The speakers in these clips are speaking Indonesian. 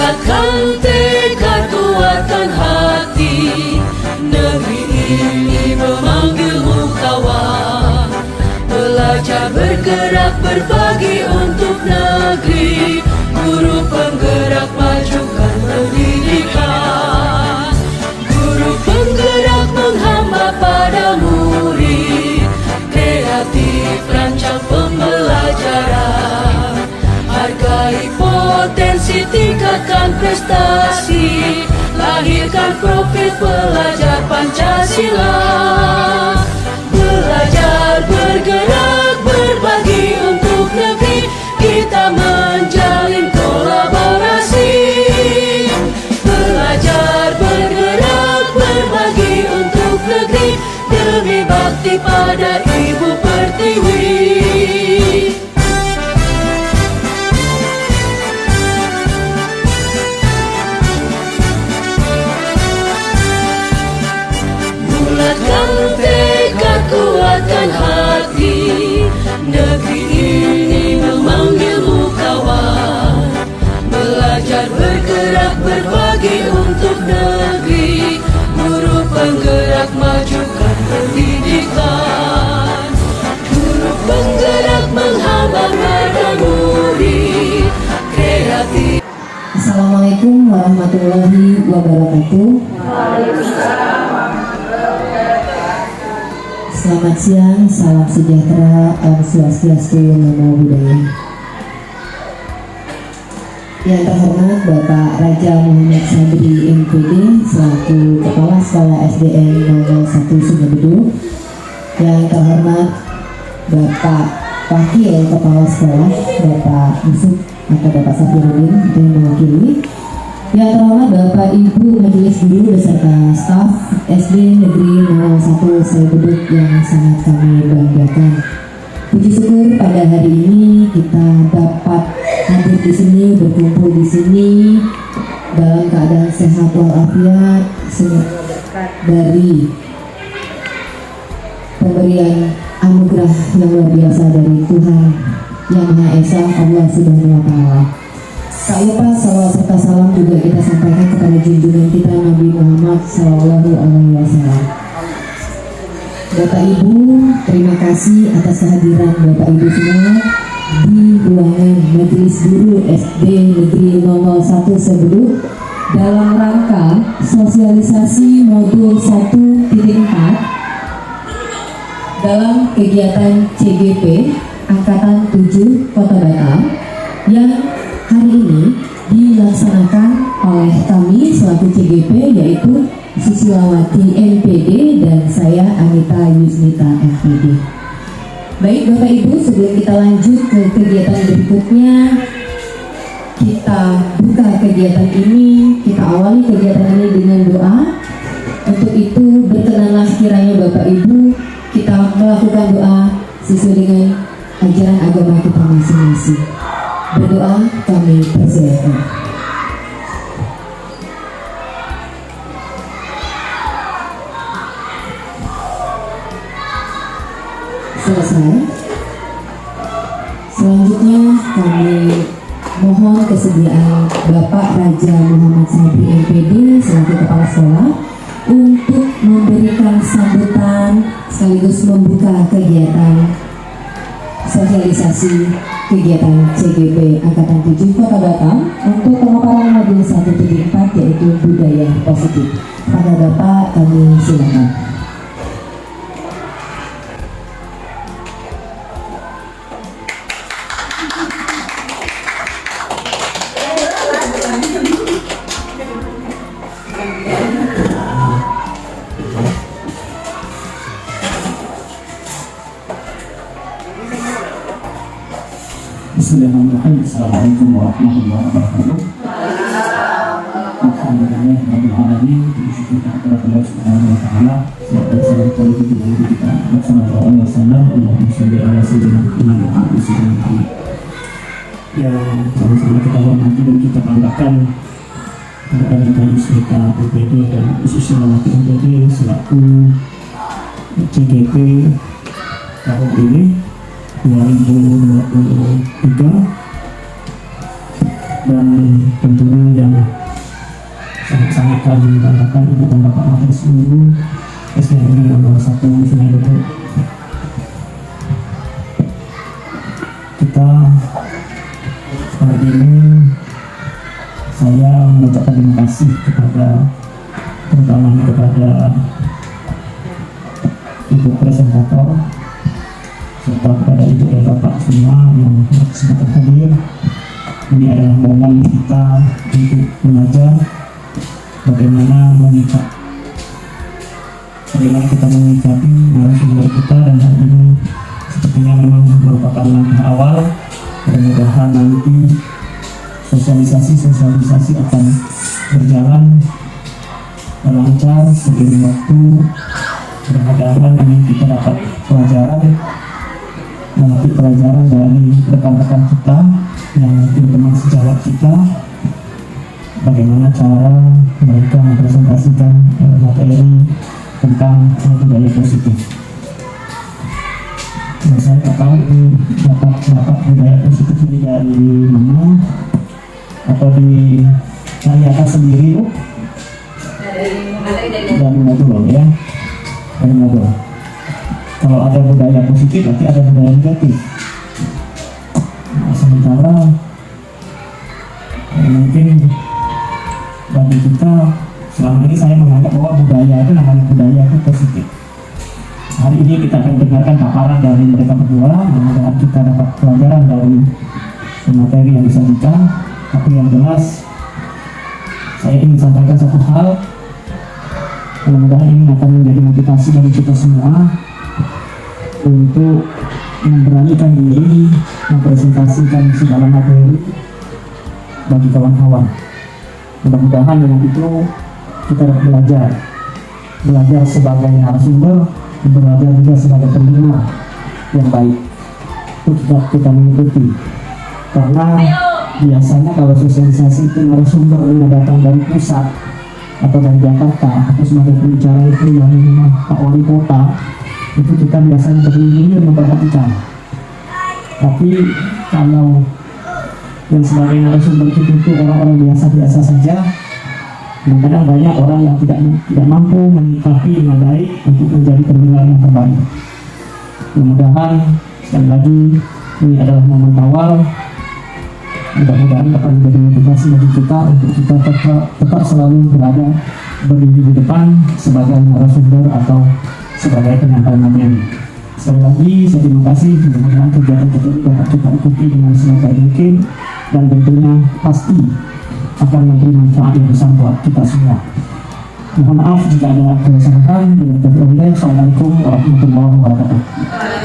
Bulatkan tekad, kuatkan hati, negeri ini memanggilmu kawan. Belajar, bergerak, berbagi untuk negeri. Guru penggerak, majukan pendidikan. Guru penggerak menghamba pada murid. Kreatif, rancang pembelajaran. Hargai potensi, tingkatkan prestasi. Lahirkan profil pelajar Pancasila. Belajar, bergerak, berbagi untuk negeri. Kita menjalin kolaborasi. Belajar, bergerak, berbagi untuk negeri. Demi bakti pada Ibu Pertiwi. Bulatkan tekad, kuatkan hati, negeri ini memanggilmu kawan. Belajar, bergerak, berbagi untuk negeri. Guru penggerak, majukan pendidikan. Guru penggerak menghamba pada murid. Kreatif. Assalamualaikum warahmatullahi wabarakatuh. Selamat siang, salam sejahtera, Om Swastiastu, Namo Buddhaya. Yang terhormat Bapak Raja Muhammad Sabri MPD selaku Kepala Sekolah SDN 01 Sungai. Yang terhormat Bapak Wakil Kepala Sekolah Bapak Yusuf atau Bapak Safiruddin yang mewakili. Yang terhormat Bapak Ibu Majelis Guru beserta staf SD Negeri 01 Sayabeduk yang sangat kami banggakan. Puji syukur pada hari ini kita dapat hadir di sini, berkumpul di sini dalam keadaan sehat walafiat, semua berkat dari pemberian anugerah yang luar biasa dari Tuhan Yang Maha Esa, Allah Subhanahu wa Ta'ala. Tak lupa salawat serta salam juga kita sampaikan kepada junjungan kita Nabi Muhammad Sallallahu Alaihi Wasallam. Bapak Ibu, terima kasih atas kehadiran Bapak Ibu semua di ruangan Majelis Guru SD Negeri 01 Sebeduk dalam rangka sosialisasi modul 1.4 dalam kegiatan CGP Angkatan 7 Kota Batam yang hari ini dilaksanakan oleh kami selaku CGP, yaitu Susilawati MPD dan saya Anita Yusmita MPD. Baik Bapak Ibu, sebelum kita lanjut ke kegiatan berikutnya, kita buka kegiatan ini, kita awali kegiatan ini dengan doa. Untuk itu berkenanlah kiranya Bapak Ibu kita melakukan doa sesuai dengan ajaran agama kita masing-masing. Berdoa kami persilakan. Selesai. Selanjutnya kami mohon kesediaan Bapak Raja Muhammad Sabri MPD selaku Kepala Sekolah untuk memberikan sambutan sekaligus membuka kegiatan sosialisasi kegiatan CGP Angkatan 7 Kota Batam untuk pemaparan modul 1.4 yaitu budaya positif. Pada Bapak kami silakan. Bismillahirrahmanirrahim. Assalamualaikum warahmatullahi wabarakatuh. Alhamdulillah rabbil alamin. Bersyukur kepada Allah Subhanahu wa taala. Salam kepada guru kita Sallallahu alaihi wasallam. Allahumma shalli ala sayyidina Muhammad wa ala sayyidina Muhammad. Yang sama-sama kita hormati dan kita banggakan kepada Bapak Yusmita MPD dan Susilawati MPD selaku CGP tahun ini 2023 dan tentunya yang sangat-sangat kami banggakan Ibu dan Bapak Majelis Guru SDN nomor 1 Sungai Betul. Kita hari ini saya mengucapkan terima kasih terutama kepada Ibu presentator serta kepada Ibu dan Bapak semua yang berkesempatan hadir. Ini adalah momen kita untuk belajar bagaimana kita menyikapi narasumber kita, dan hal ini sepertinya memang merupakan langkah awal. Mudah-mudahan nanti sosialisasi akan berjalan lancar seiring waktu. Mudah-mudahan ini kita dapat pelajaran dari rekan-rekan kita yang mungkin teman sejawat kita, bagaimana cara mereka mempresentasikan materi tentang budaya positif. Nah, saya tak tahu ini dapat budaya positif ini dari mana atau ditanyakan sendiri dari Madura ya, dari Madura. Kalau ada budaya positif berarti ada budaya negatif. Nah, sementara mungkin bagi kita selama ini saya menganggap bahwa budaya itu namanya budaya itu positif. Hari ini kita akan dengarkan paparan dari mereka berdua, mudah-mudahan kita dapat pelajaran dari materi yang disajikan. Tapi yang jelas saya ingin sampaikan satu hal, mudah-mudahan ini akan menjadi motivasi bagi kita semua untuk memberanikan diri mempresentasikan segala materi bagi kawan-kawan. Mudah-mudahan dengan itu kita dapat belajar sebagai narasumber, belajar juga sebagai pendengar yang baik untuk kita mengikuti. Karena biasanya kalau sosialisasi itu narasumber yang datang dari pusat atau dari Jakarta atau sebagai pembicara itu yang Pak Wali Kota, itu kita biasanya berlindung memperhatikan. Tapi kalau yang sebagai narasumber itu orang-orang biasa-biasa saja, kadang banyak orang yang tidak mampu menyikapi dengan baik untuk menjadi pendengar yang terbaik. Mudah-mudahan sekali lagi ini adalah momen awal. Mudah-mudahan akan menjadi motivasi bagi kita untuk kita tetap selalu berdiri di depan sebagai narasumber atau sebagai penyampai materi. Sekali lagi saya terima kasih. Mudah-mudahan kegiatan ini dapat kita ikuti dengan sebaik mungkin dan tentunya pasti akan memberi manfaat yang besar buat kita semua. Mohon maaf jika ada kesalahan. Assalamualaikum warahmatullahi wabarakatuh.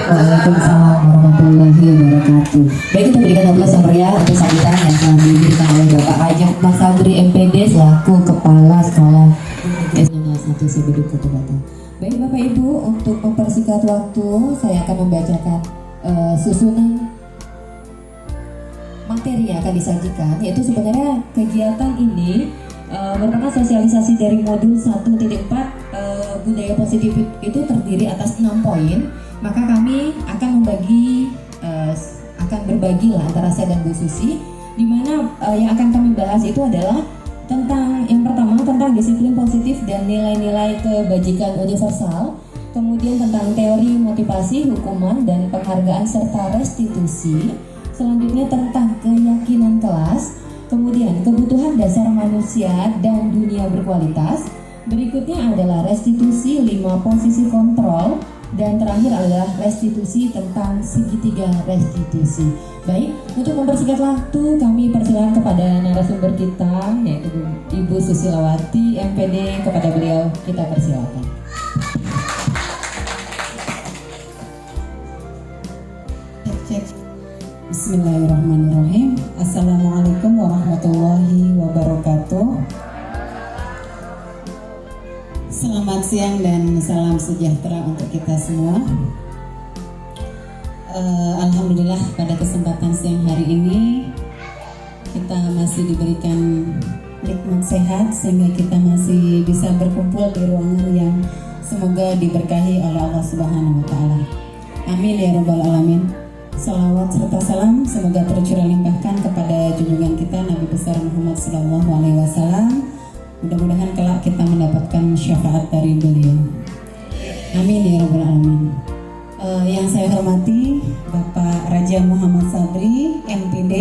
Waalaikumsalam warahmatullahi wabarakatuh. Baik, kita berikan aplaus yang meriah untuk sambutan yang telah diberikan oleh Bapak Ajeng Mas Sabri MPD selaku Kepala Sekolah SD 1 Sebuduk Kota Batam. Baik Bapak Ibu, untuk mempersingkat waktu saya akan membacakan susunan materi yang akan disajikan, yaitu sebenarnya kegiatan ini merupakan sosialisasi dari modul 1.4 budaya positif itu terdiri atas 6 poin. Maka kami akan berbagi lah antara saya dan Bu Susi, di mana yang akan kami bahas itu adalah tentang yang pertama tentang disiplin positif dan nilai-nilai kebajikan universal, kemudian tentang teori motivasi, hukuman dan penghargaan serta restitusi, selanjutnya tentang keyakinan kelas, kemudian kebutuhan dasar manusia dan dunia berkualitas, berikutnya adalah restitusi 5 posisi kontrol, dan terakhir adalah restitusi tentang segitiga restitusi. Baik, untuk mempersingkat waktu kami persilakan kepada narasumber kita yaitu Ibu Susilawati MPD, kepada beliau kita persilakan. Bismillahirrahmanirrahim. Assalamualaikum warahmatullahi wabarakatuh. Selamat siang dan salam sejahtera untuk kita semua. Alhamdulillah pada kesempatan siang hari ini kita masih diberikan nikmat sehat sehingga kita masih bisa berkumpul di ruangan yang semoga diberkahi oleh Allah Subhanahu wa taala. Amin ya rabbal alamin. Salawat serta salam semoga tercurah limpahkan kepada junjungan kita Nabi besar Muhammad SAW. Mudah-mudahan kelak kita mendapatkan syafaat dari beliau. Amin ya rabbal alamin. Yang saya hormati Bapak Raja Muhammad Sabri, MPD,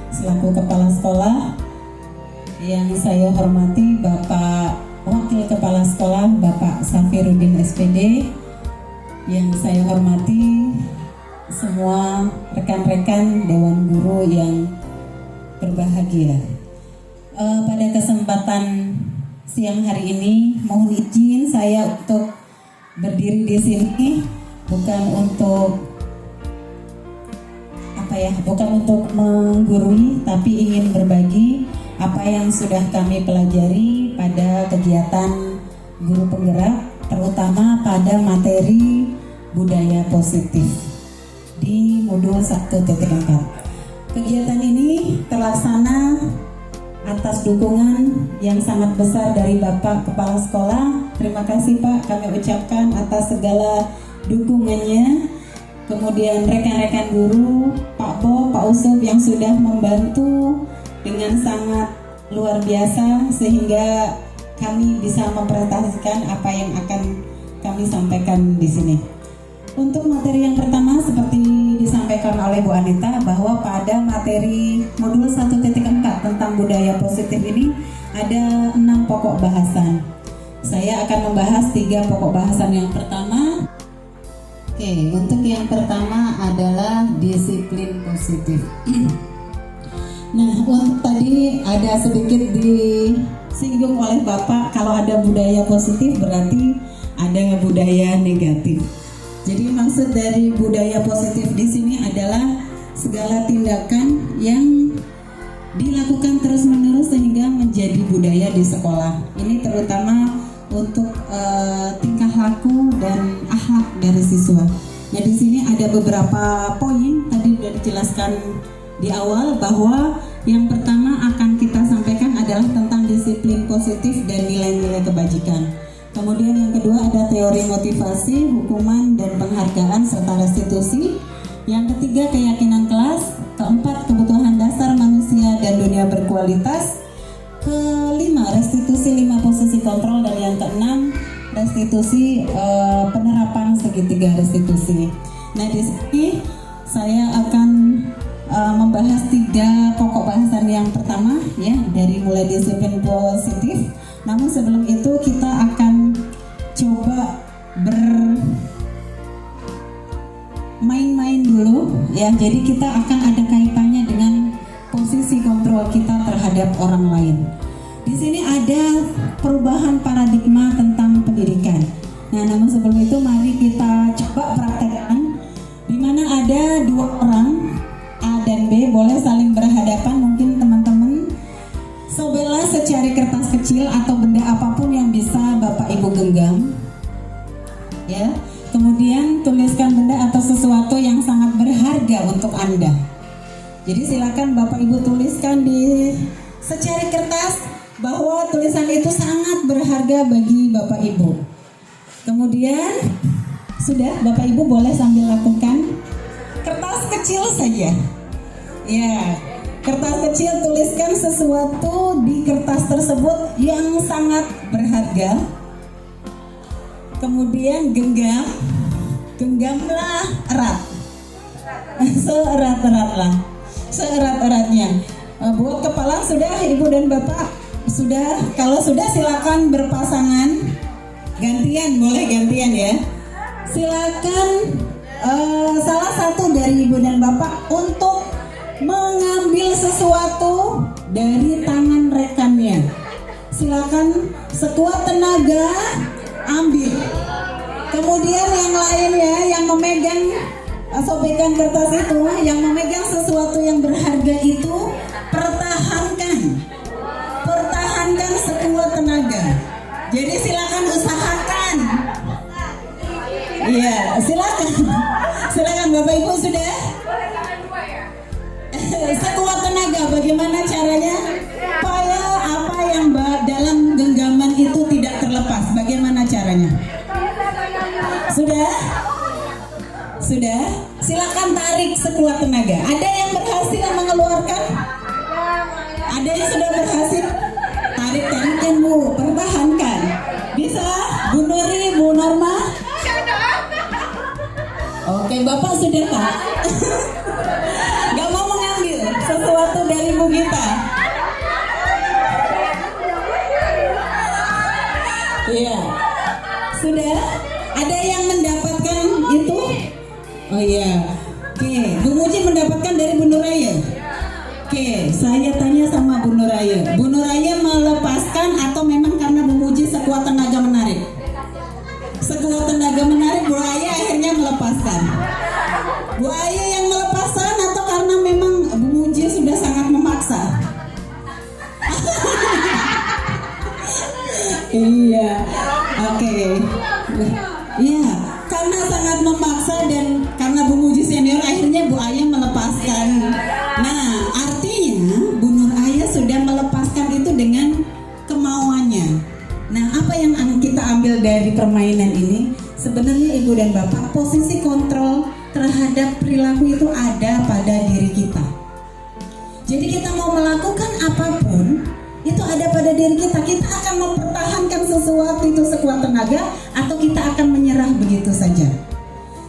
selaku Kepala Sekolah. Yang saya hormati Bapak Wakil Kepala Sekolah, Bapak Safiruddin SPD. Yang saya hormati semua rekan-rekan Dewan Guru yang berbahagia. Pada kesempatan siang hari ini, mohon izin saya untuk berdiri di sini bukan untuk menggurui, tapi ingin berbagi apa yang sudah kami pelajari pada kegiatan guru penggerak, terutama pada materi budaya positif di modul 1.4. Kegiatan ini terlaksana atas dukungan yang sangat besar dari Bapak Kepala Sekolah. Terima kasih Pak, kami ucapkan atas segala dukungannya. Kemudian rekan-rekan guru, Pak Bo, Pak Usop yang sudah membantu dengan sangat luar biasa sehingga kami bisa mempresentasikan apa yang akan kami sampaikan di sini. Untuk materi yang pertama seperti disampaikan oleh Bu Anita bahwa pada materi modul 1.4 tentang budaya positif ini ada 6 pokok bahasan. Saya akan membahas 3 pokok bahasan yang pertama. Untuk yang pertama adalah disiplin positif. Nah, untuk tadi ada sedikit disinggung oleh Bapak kalau ada budaya positif berarti ada budaya negatif. Jadi maksud dari budaya positif di sini adalah segala tindakan yang dilakukan terus-menerus sehingga menjadi budaya di sekolah. Ini terutama untuk tingkah laku dan akhlak dari siswa. Nah, di sini ada beberapa poin tadi sudah dijelaskan di awal bahwa yang pertama akan kita sampaikan adalah tentang disiplin positif dan nilai-nilai kebajikan. Kemudian yang kedua ada teori motivasi, hukuman dan penghargaan serta restitusi. Yang ketiga keyakinan kelas. Keempat kebutuhan dasar manusia dan dunia berkualitas. Kelima restitusi 5 posisi kontrol. Dan yang keenam restitusi penerapan segitiga restitusi. Nah, di sini saya akan membahas 3 pokok bahasan yang pertama ya, dari mulai disiplin positif. Namun sebelum itu kita akan coba bermain-main dulu ya. Jadi kita akan ada kaitannya dengan posisi kontrol kita terhadap orang lain. Di sini ada perubahan paradigma tentang pendidikan. Nah, namun sebelum itu mari kita coba praktekkan di mana ada 2 orang A dan B boleh saling berhadapan. Mungkin teman-teman sobelah secari kertas kecil atau benda apapun yang bisa Bapak Ibu genggam ya. Kemudian tuliskan benda atau sesuatu yang sangat berharga untuk Anda. Jadi silakan Bapak Ibu tuliskan di secari kertas bahwa tulisan itu sangat berharga bagi Bapak Ibu. Kemudian sudah, Bapak Ibu boleh sambil lakukan. Kertas kecil saja ya. Kertas kecil, tuliskan sesuatu di kertas tersebut yang sangat berharga. Kemudian genggamlah erat, seerat-eratnya. Buat kepala sudah, Ibu dan Bapak sudah. Kalau sudah silakan berpasangan, gantian, boleh gantian ya. Silakan salah satu dari Ibu dan Bapak untuk mengambil sesuatu dari tangan rekannya. Silakan sekuat tenaga ambil. Kemudian yang lainnya yang memegang sobekan kertas itu, yang memegang sesuatu yang berharga itu, pertahankan sekuat tenaga. Jadi silakan usahakan. Iya, silakan Bapak Ibu sudah. Sekuat tenaga, bagaimana caranya supaya apa yang dalam genggaman itu tidak terlepas? Bagaimana caranya? Sudah? Silakan tarik sekuat tenaga. Ada yang berhasil mengeluarkan? Ada yang sudah berhasil? Tarik-tarikan Bu, pertahankan. Bisa? Bu Nuri, Bu Norma? Oke, Bapak sudah Pak. Gak mau mengambil sesuatu dari Bu Gita. Iya. Sudah? Ada yang mendapatkan itu? Oh iya. Oke, Bu Muji mendapatkan dari Bu Nuraya. Oke, saya tanya sama Bu Nuraya. Bu Nuraya melepaskan atau memang karena Bu Muji sekuat tenaga menarik? Sekuat tenaga menarik, Bu Aya akhirnya melepaskan. Bu Aya yang melepaskan atau karena memang Bu Muji sudah sangat memaksa? Iya, oke. Iya, karena sangat memaksa dan karena Bu Muji senior akhirnya Bu Aya melepaskan. Nah, artinya Bu Nur Aya sudah melepaskan itu dengan kemauannya. Nah, apa yang kita ambil dari permainan ini? Sebenarnya Ibu dan Bapak, posisi kontrol terhadap perilaku itu ada pada diri kita. Jadi kita mau melakukan apapun itu ada pada diri kita. Kita akan mempertahankan sesuatu itu sekuat tenaga atau kita akan menyerah begitu saja.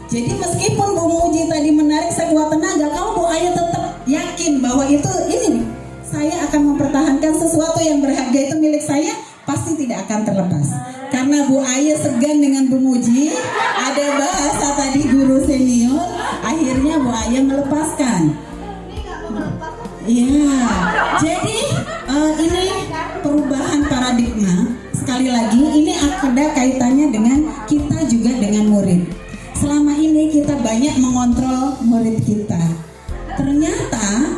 Jadi meskipun Bu Muji tadi menarik sekuat tenaga, kalau Bu Aya tetap yakin bahwa ini saya akan mempertahankan sesuatu yang berharga itu milik saya, pasti tidak akan terlepas. Karena Bu Aya segan dengan Bu Muji, ada bahasa tadi guru senior, akhirnya Bu Aya melepaskan. Iya, jadi ini perubahan paradigma. Sekali lagi, ini ada kaitannya dengan kita juga dengan murid. Selama ini kita banyak mengontrol murid kita. Ternyata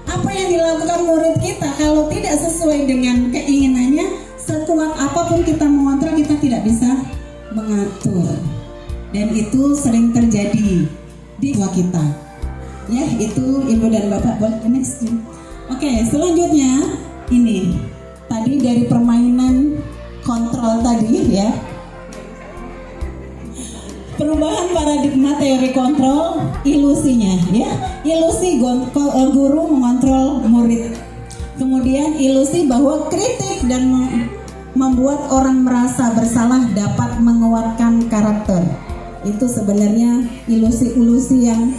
apa yang dilakukan murid kita kalau tidak sesuai dengan keinginannya, sekuat apapun kita mengontrol, kita tidak bisa mengatur. Dan itu sering terjadi di tua kita. Ya, itu Ibu dan Bapak buat next. Oke, selanjutnya ini tadi dari permainan kontrol tadi ya. Perubahan paradigma teori kontrol, ilusinya ya. Ilusi guru mengontrol murid. Kemudian ilusi bahwa kritik dan membuat orang merasa bersalah dapat menguatkan karakter. Itu sebenarnya ilusi-ilusi yang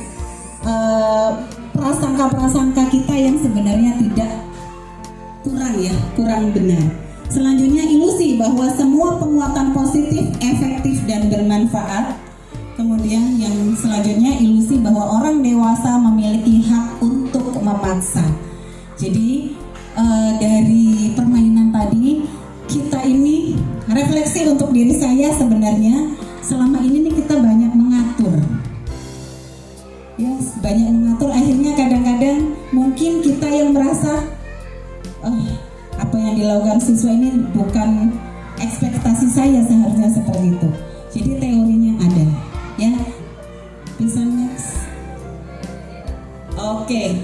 prasangka-prasangka kita yang sebenarnya kurang benar. Selanjutnya ilusi bahwa semua penguatan positif, efektif dan bermanfaat. Kemudian yang selanjutnya ilusi bahwa orang dewasa memiliki hak untuk memaksa. Jadi dari permainan tadi kita ini refleksi untuk diri saya, sebenarnya selama ini nih kita banyak mengatur. Yes, banyak mengatur, akhirnya kadang-kadang mungkin kita yang merasa apa yang dilakukan siswa ini bukan ekspektasi saya, seharusnya seperti itu. Jadi teorinya ada, ya. Bisa next. Oke.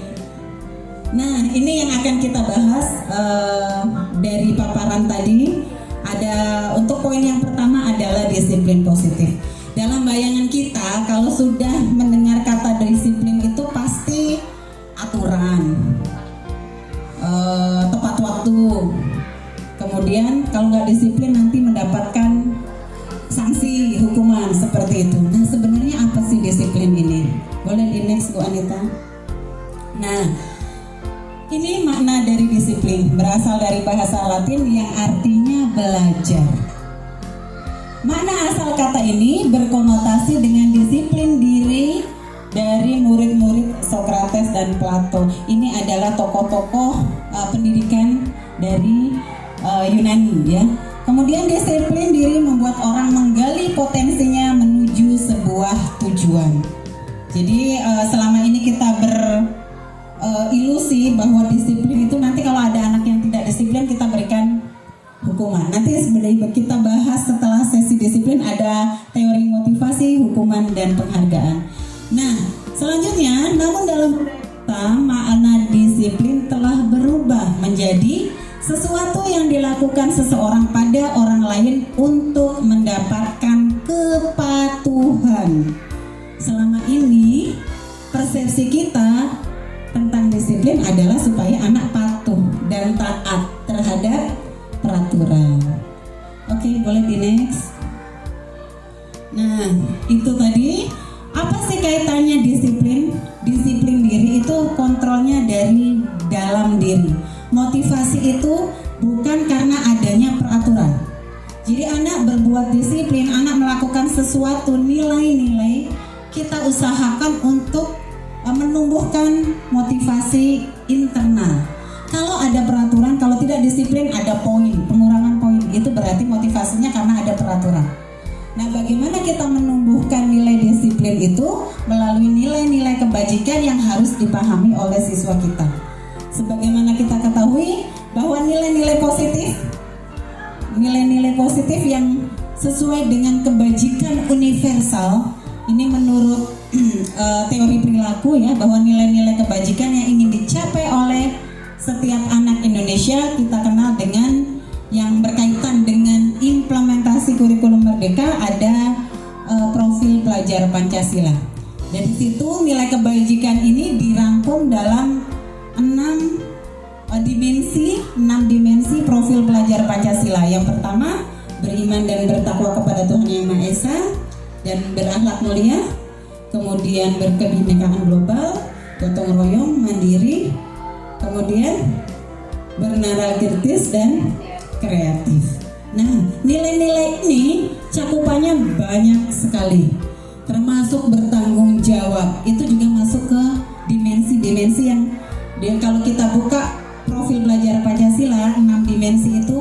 Nah, ini yang akan kita bahas dari paparan tadi. Ada untuk poin yang pertama adalah disiplin positif. Dalam bayangan kita, kalau sudah mendengar kata disiplin itu pasti aturan, tepat waktu. Kemudian kalau nggak disiplin nanti mendapatkan sanksi, hukuman seperti itu. Nah, sebenarnya apa sih disiplin ini? Boleh di next Bu Anita. Nah, ini makna dari disiplin berasal dari bahasa Latin yang artinya belajar. Makna asal kata ini berkonotasi dengan disiplin diri dari murid-murid Sokrates dan Plato. Ini adalah tokoh-tokoh pendidikan dari Yunani, ya. Kemudian disiplin diri membuat orang menggali potensinya menuju sebuah tujuan. Jadi selama ini kita ilusi bahwa disiplin itu nanti kalau ada anak yang tidak disiplin kita berikan hukuman. Nanti sebenarnya kita bahas setelah sesi disiplin ada teori motivasi, hukuman dan penghargaan. Nah, selanjutnya namun dalam makna disiplin telah berubah menjadi sesuatu yang dilakukan seseorang pada orang lain untuk mendapatkan kepatuhan. Selama ini persepsi kita tentang disiplin adalah supaya anak patuh dan taat terhadap peraturan. Oke, boleh di next. Nah, itu tadi apa sih kaitannya disiplin? Disiplin diri itu kontrolnya dari dalam diri. Motivasi itu bukan karena adanya peraturan. Jadi anak berbuat disiplin, anak melakukan sesuatu nilai-nilai, kita usahakan untuk menumbuhkan motivasi internal. Kalau ada peraturan, kalau tidak disiplin ada poin, pengurangan poin. Itu berarti motivasinya karena ada peraturan. Nah, bagaimana kita menumbuhkan nilai disiplin itu? Melalui nilai-nilai kebajikan yang harus dipahami oleh siswa kita. Sebagaimana kita ketahui bahwa nilai-nilai positif yang sesuai dengan kebajikan universal, ini menurut teori perilaku ya, bahwa nilai-nilai kebajikan yang ingin dicapai oleh setiap anak Indonesia kita kenal dengan yang berkaitan dengan implementasi kurikulum merdeka, ada profil pelajar Pancasila. Dari situ nilai kebajikan ini dirangkum dalam 6 dimensi profil pelajar Pancasila. Yang pertama, beriman dan bertakwa kepada Tuhan Yang Maha Esa dan berakhlak mulia, kemudian berkebinekaan global, gotong royong, mandiri, kemudian bernalar kritis dan kreatif. Nah, nilai-nilai ini cakupannya banyak sekali, termasuk bertanggung jawab. Itu juga masuk ke dimensi-dimensi yang kalau kita buka profil pelajar Pancasila, 6 dimensi itu,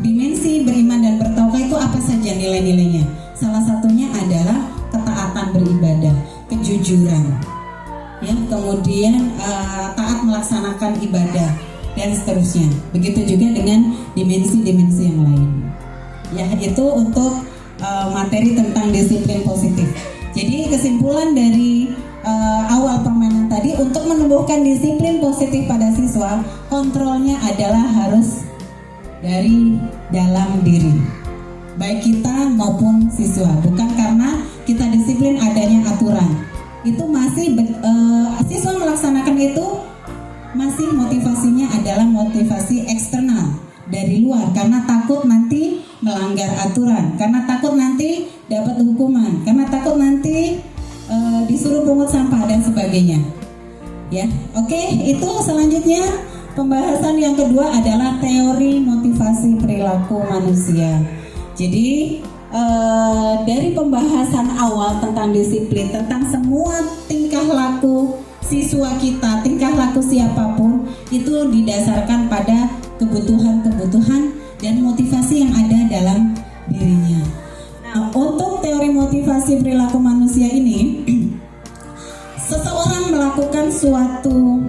dimensi beriman dan bertakwa itu apa saja nilai-nilainya? Salah satunya adalah ketaatan beribadah, kejujuran, ya, kemudian taat melaksanakan ibadah dan seterusnya. Begitu juga dengan dimensi-dimensi yang lain. Ya, itu untuk materi tentang disiplin positif. Jadi kesimpulan dari awal permainan tadi, untuk menumbuhkan disiplin positif pada siswa, kontrolnya adalah harus dari dalam diri, baik kita maupun siswa. Bukan karena kita disiplin adanya aturan. Itu masih siswa melaksanakan itu masih motivasinya adalah motivasi eksternal dari luar, karena takut nanti melanggar aturan, karena takut nanti dapat hukuman, karena takut nanti disuruh pungut sampah dan sebagainya. Ya, oke, itu selanjutnya pembahasan yang kedua adalah teori motivasi perilaku manusia. Jadi dari pembahasan awal tentang disiplin, tentang semua tingkah laku siswa kita, tingkah laku siapapun itu didasarkan pada kebutuhan-kebutuhan dan motivasi yang ada dalam dirinya. Nah, untuk teori motivasi perilaku manusia ini, seseorang melakukan suatu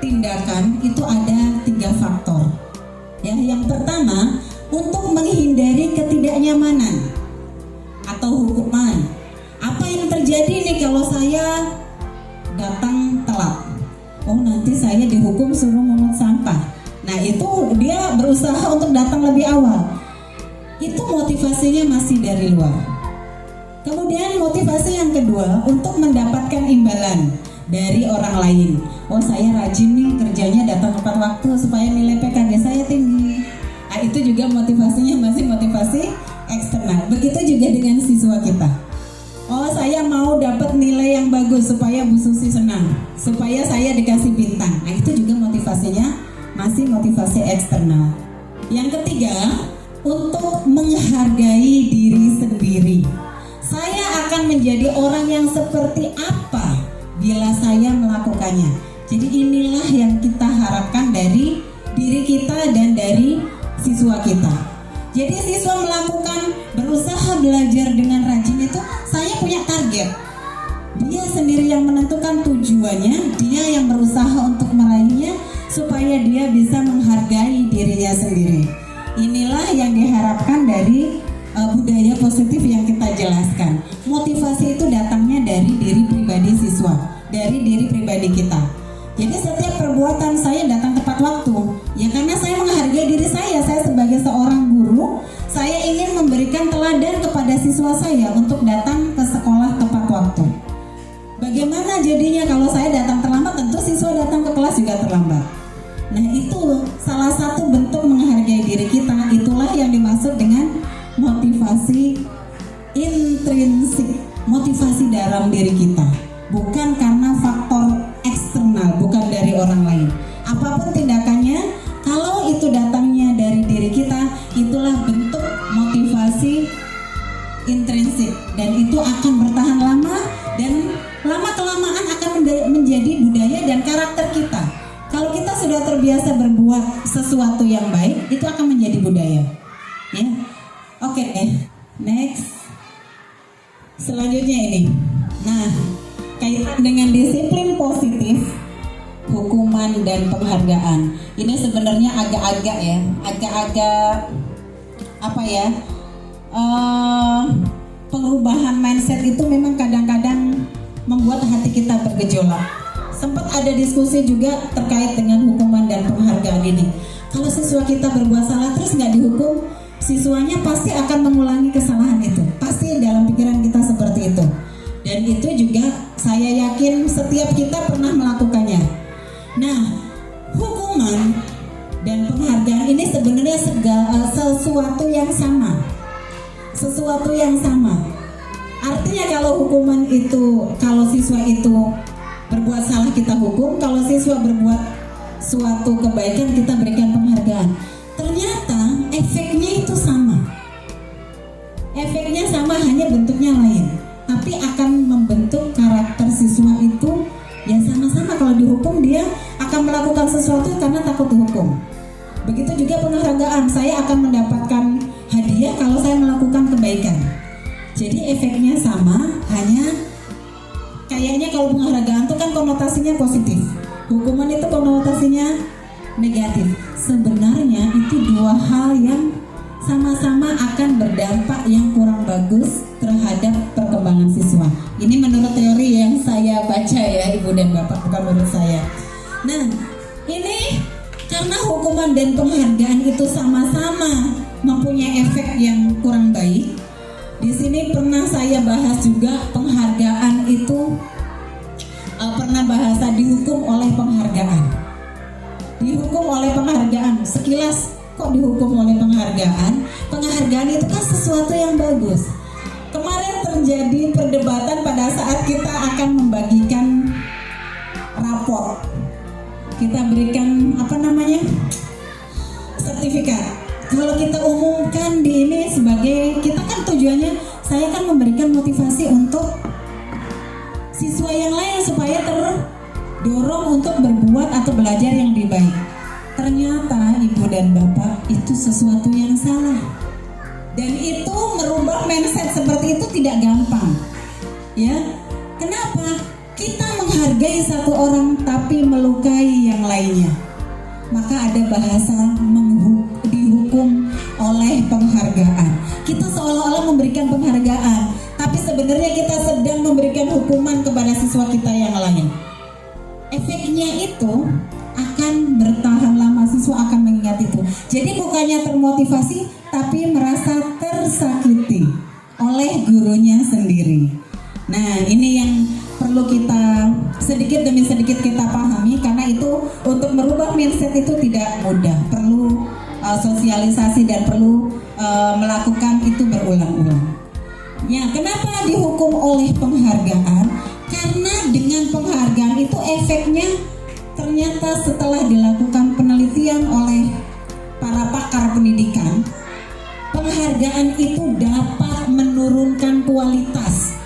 tindakan itu ada 3 faktor. Ya, yang pertama, untuk menghindari ketidaknyamanan atau hukuman. Apa yang terjadi nih kalau saya datang telat? Oh, nanti saya dihukum suruh mungut sampah. Nah, itu dia berusaha untuk datang lebih awal. Itu motivasinya masih dari luar. Kemudian motivasi yang kedua, untuk mendapatkan imbalan dari orang lain. Oh, saya rajin nih kerjanya datang tepat waktu supaya nilai PKG saya tinggi. Nah, itu juga motivasinya masih motivasi eksternal. Begitu juga dengan siswa kita. Oh, saya mau dapat nilai yang bagus supaya Bu Susi senang, supaya saya dikasih bintang. Nah, itu juga motivasinya masih motivasi eksternal. Yang ketiga, untuk menghargai diri sendiri. Saya akan menjadi orang yang seperti apa bila saya melakukannya. Jadi inilah yang kita harapkan dari diri kita dan dari siswa kita. Jadi siswa melakukan, berusaha belajar dengan rajin itu, saya punya target. Dia sendiri yang menentukan tujuannya, dia yang berusaha untuk meraihnya supaya dia bisa menghargai dirinya sendiri. Inilah yang diharapkan dari budaya positif yang kita jelaskan. Motivasi itu datangnya dari diri pribadi siswa, dari diri pribadi kita. Jadi setiap perbuatan saya datang tepat waktu, ya karena saya menghargai diri saya sebagai seorang guru, saya ingin memberikan teladan kepada siswa saya untuk datang ke sekolah tepat waktu. jadinya kalau saya datang terlambat, tentu siswa datang ke kelas juga terlambat. Nah, itu salah satu bentuk menghargai diri kita. Itulah yang dimaksud dengan motivasi intrinsik, motivasi dalam diri kita, bukan karena faktor eksternal, bukan dari orang lain. Apapun tindakannya, kalau itu datangnya dari diri kita, itulah bentuk motivasi intrinsik, dan itu akan bertahan lama, dan lama-kelamaan akan menjadi budaya dan karakter kita. Kalau kita sudah terbiasa berbuat sesuatu yang baik, itu akan menjadi budaya. Ya, oke, next. Selanjutnya ini. Nah, kaitan dengan disiplin positif, hukuman dan penghargaan. Ini sebenarnya agak-agak apa ya? Perubahan mindset itu memang kadang-kadang membuat hati kita bergejolak. Sempat ada diskusi juga terkait dengan hukuman dan penghargaan ini. Kalau siswa kita berbuat salah terus nggak dihukum, siswanya pasti akan mengulangi kesalahan itu. Pasti dalam pikiran kita seperti itu. Dan itu juga saya yakin setiap kita pernah melakukannya. Nah, hukuman dan penghargaan ini sebenarnya sesuatu yang sama. Sesuatu yang sama. Artinya kalau hukuman itu, kalau siswa itu berbuat salah kita hukum, kalau siswa berbuat suatu kebaikan kita berikan penghargaan. Ternyata efeknya itu sama. Efeknya sama, hanya bentuknya lain. Tapi akan membentuk karakter siswa itu ya sama-sama. Kalau dihukum dia akan melakukan sesuatu karena takut dihukum. Begitu juga penghargaan, saya akan mendapatkan hadiah kalau saya melakukan kebaikan. Jadi efeknya sama, hanya kayaknya kalau penghargaan itu kan konotasinya positif, hukuman itu konotasinya negatif. Sebenarnya itu dua hal yang sama-sama akan berdampak yang kurang bagus terhadap perkembangan siswa. Ini menurut teori yang saya baca ya Ibu dan Bapak, bukan menurut saya. Nah, ini karena hukuman dan penghargaan itu sama-sama mempunyai efek yang kurang baik. Di sini pernah saya bahas juga penghargaan itu pernah bahasa dihukum oleh penghargaan. Dihukum oleh penghargaan. Sekilas kok dihukum oleh penghargaan? Penghargaan itu kan sesuatu yang bagus. Kemarin terjadi perdebatan pada saat kita akan membagikan raport. Kita berikan sertifikat. Kalau kita umumkan di ini sebagai, kita kan tujuannya, saya kan memberikan motivasi untuk siswa yang lain supaya terdorong untuk berbuat atau belajar yang lebih baik. Ternyata Ibu dan Bapak itu sesuatu yang salah. Dan itu merubah mindset seperti itu tidak gampang. Ya, kenapa? Kita menghargai satu orang tapi melukai yang lainnya. Maka ada bahasa dihukum oleh penghargaan. Kita seolah-olah memberikan penghargaan, tapi sebenarnya kita sedang memberikan hukuman kepada siswa kita yang lain. Efeknya itu akan bertahan lama, siswa akan mengingat itu. Jadi bukannya termotivasi, tapi merasa tersakiti oleh gurunya sendiri. Nah, ini yang perlu kita sedikit demi sedikit kita pahami, karena itu untuk merubah mindset itu tidak mudah, perlu sosialisasi dan perlu melakukan itu berulang-ulang. Ya, kenapa dihukum oleh penghargaan? Karena dengan penghargaan itu efeknya ternyata setelah dilakukan penelitian oleh para pakar pendidikan, penghargaan itu dapat menurunkan kualitas.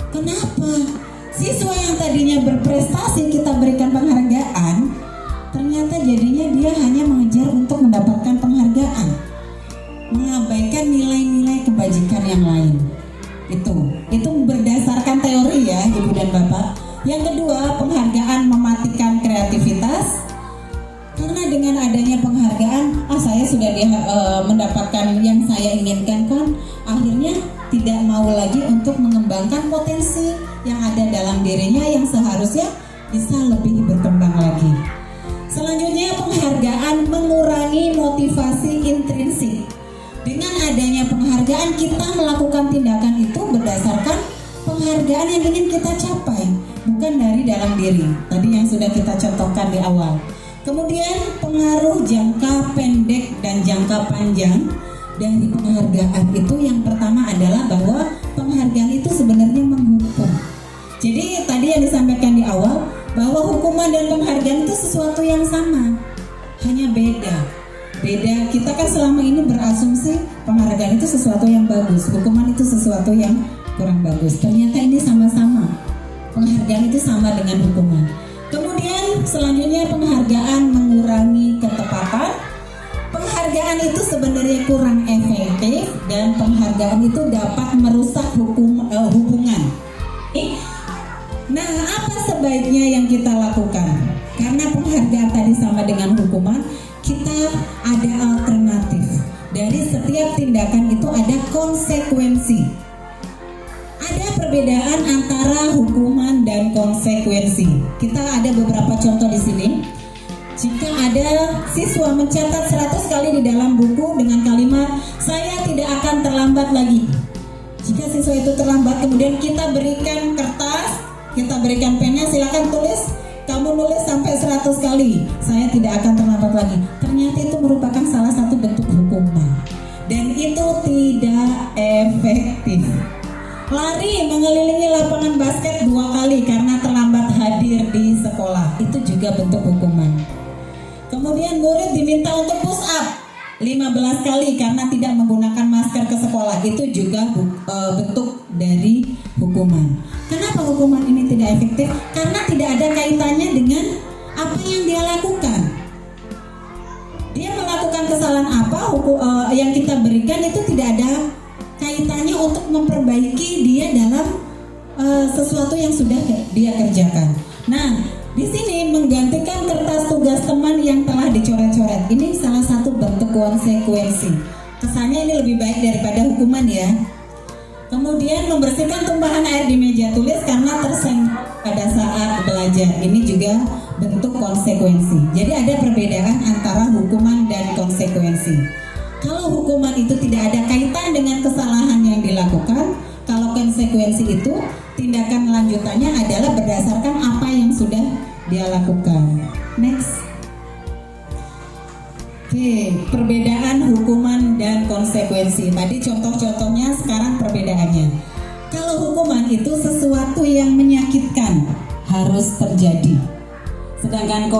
Kenapa? Siswa yang tadinya berprestasi kita berikan penghargaan, ternyata jadinya dia hanya mengejar untuk mendapatkan penghargaan, mengabaikan nilai-nilai kebajikan yang lain. Itu berdasarkan teori ya Ibu dan Bapak. Yang kedua, penghargaan mematikan kreativitas. Karena dengan adanya penghargaan, saya sudah mendapatkan yang saya inginkan kan, akhirnya tidak mau lagi untuk mengembangkan potensi yang ada dalam dirinya yang seharusnya bisa lebih berkembang lagi. Selanjutnya, penghargaan mengurangi motivasi intrinsik. Dengan adanya penghargaan, kita melakukan tindakan itu berdasarkan penghargaan penghargaan yang ingin kita capai, bukan dari dalam diri. Tadi yang sudah kita contohkan di awal. Kemudian pengaruh jangka pendek dan jangka panjang dari penghargaan itu, yang pertama adalah bahwa penghargaan itu sebenarnya menghukum. Jadi tadi yang disampaikan di awal bahwa hukuman dan penghargaan itu sesuatu yang sama, hanya beda. Kita kan selama ini berasumsi penghargaan itu sesuatu yang bagus, hukuman itu sesuatu yang kurang bagus. Ternyata ini sama-sama. Penghargaan itu sama dengan hukuman. Kemudian selanjutnya penghargaan mengurangi ketepatan. Penghargaan itu sebenarnya kurang efektif dan penghargaan itu dapat merusak hubungan. Nah, apa sebaiknya yang kita lakukan? Karena penghargaan tadi sama dengan hukuman, kita ada alternatif. Dari setiap tindakan itu ada konsekuensi. Ada perbedaan antara hukuman dan konsekuensi. Kita ada beberapa contoh di sini. Jika ada siswa mencatat 100 kali di dalam buku dengan kalimat "saya tidak akan terlambat lagi". Jika siswa itu terlambat, kemudian kita berikan kertas, kita berikan pennya, silakan tulis. Kamu nulis sampai 100 kali, "saya tidak akan terlambat lagi". Ternyata itu merupakan salah satu bentuk hukuman. Dan itu tidak efektif. Lari mengelilingi lapangan basket 2 kali karena terlambat hadir di sekolah, itu juga bentuk hukuman. Kemudian murid diminta untuk push up 15 kali karena tidak menggunakan masker ke sekolah, itu juga bentuk dari hukuman. Kenapa hukuman ini tidak efektif? Karena tidak ada kaitannya dengan apa yang dia lakukan. Dia melakukan kesalahan apa, yang kita berikan itu tidak ada kaitannya untuk memperbaiki dia dalam sesuatu yang sudah dia kerjakan. Nah, di sini menggantikan kertas tugas teman yang telah dicoret-coret, ini salah satu bentuk konsekuensi. Kesannya ini lebih baik daripada hukuman ya. Kemudian membersihkan tumpahan air di meja tulis karena tersenggol pada saat belajar, ini juga bentuk konsekuensi. Jadi ada perbedaan antara hukuman dan konsekuensi. Kalau hukuman itu tidak ada kaitan dengan kesalahan yang dilakukan, kalau konsekuensi itu tindakan lanjutannya adalah berdasarkan apa yang sudah dia lakukan. Next. Oke, perbedaan hukuman dan konsekuensi. Tadi contoh-contohnya, sekarang perbedaannya. Kalau hukuman itu sesuatu yang menyakitkan, harus terjadi. Sedangkan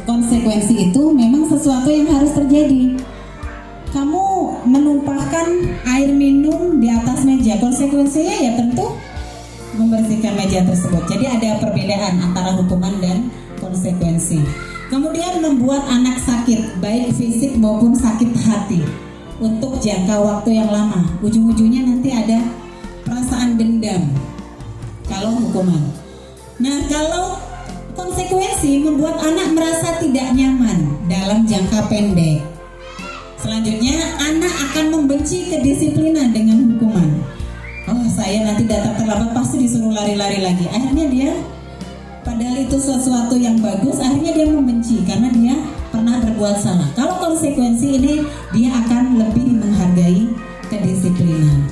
konsekuensi itu memang sesuatu yang harus terjadi. Kamu menumpahkan air minum di atas meja, konsekuensinya ya tentu membersihkan meja tersebut. Jadi ada perbedaan antara hukuman dan konsekuensi. Kemudian membuat anak sakit, baik fisik maupun sakit hati untuk jangka waktu yang lama. Ujung-ujungnya nanti ada perasaan dendam kalau hukuman. Nah, kalau konsekuensi membuat anak merasa tidak nyaman dalam jangka pendek. Selanjutnya, anak akan membenci kedisiplinan dengan hukuman. Oh, saya nanti datang terlambat pasti disuruh lari-lari lagi. Akhirnya dia, padahal itu sesuatu yang bagus, akhirnya dia membenci karena dia pernah berbuat salah. Kalau konsekuensi ini, dia akan lebih menghargai kedisiplinan.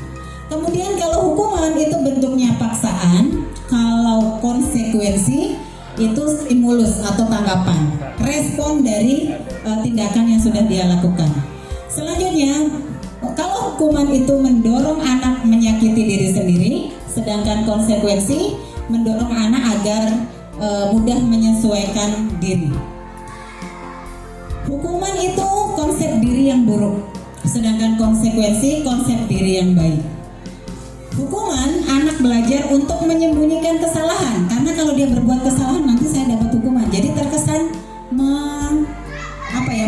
Kemudian kalau hukuman itu bentuknya paksaan, kalau konsekuensi itu stimulus atau tanggapan, respon dari tindakan yang sudah dia lakukan. Selanjutnya, kalau hukuman itu mendorong anak menyakiti diri sendiri, sedangkan konsekuensi mendorong anak agar mudah menyesuaikan diri. Hukuman itu konsep diri yang buruk, sedangkan konsekuensi konsep diri yang baik. Hukuman, anak belajar untuk menyembunyikan kesalahan, karena kalau dia berbuat kesalahan nanti saya dapat hukuman. Jadi terkesan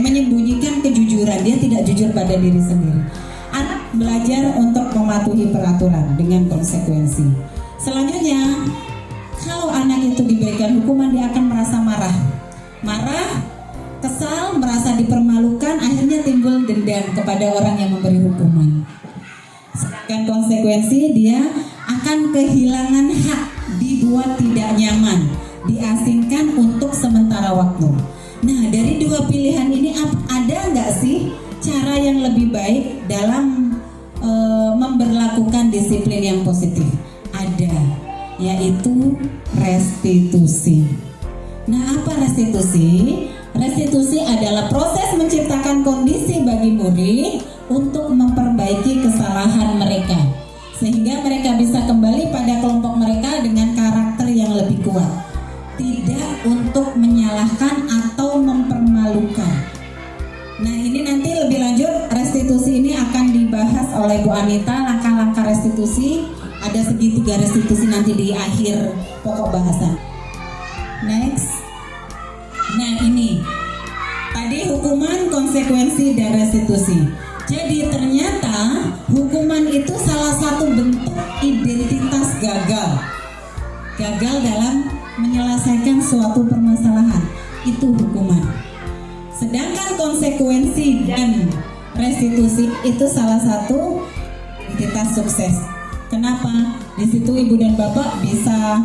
menyembunyikan kejujuran, dia tidak jujur pada diri sendiri. Anak belajar untuk mematuhi peraturan dengan konsekuensi. Selanjutnya, kalau anak itu diberikan hukuman, dia akan merasa marah, kesal, merasa dipermalukan, akhirnya timbul dendam kepada orang yang memberi hukuman. Sedangkan konsekuensi, dia akan kehilangan hak, dibuat tidak nyaman, diasingkan untuk sementara waktu. Nah, dari dua pilihan ini ada nggak sih cara yang lebih baik dalam memberlakukan disiplin yang positif? Ada. menciptakan kondisi bagi murid untuk memperbaiki kesalahan mereka, sehingga mereka bisa kembali pada kelompok mereka dengan karakter yang lebih kuat, tidak untuk menyalahkan atau mempermalukan. Nah, ini nanti lebih lanjut restitusi ini akan dibahas oleh Bu Anita, langkah-langkah restitusi, ada segitiga restitusi nanti di akhir pokok bahasan. Next. Nah, ini tadi hukuman, konsekuensi, dan restitusi. Jadi ternyata hukuman itu salah satu bentuk identitas gagal. Gagal dalam menyelesaikan suatu permasalahan, itu hukuman. Sedangkan konsekuensi dan restitusi itu salah satu identitas sukses. Kenapa? Di situ Ibu dan Bapak bisa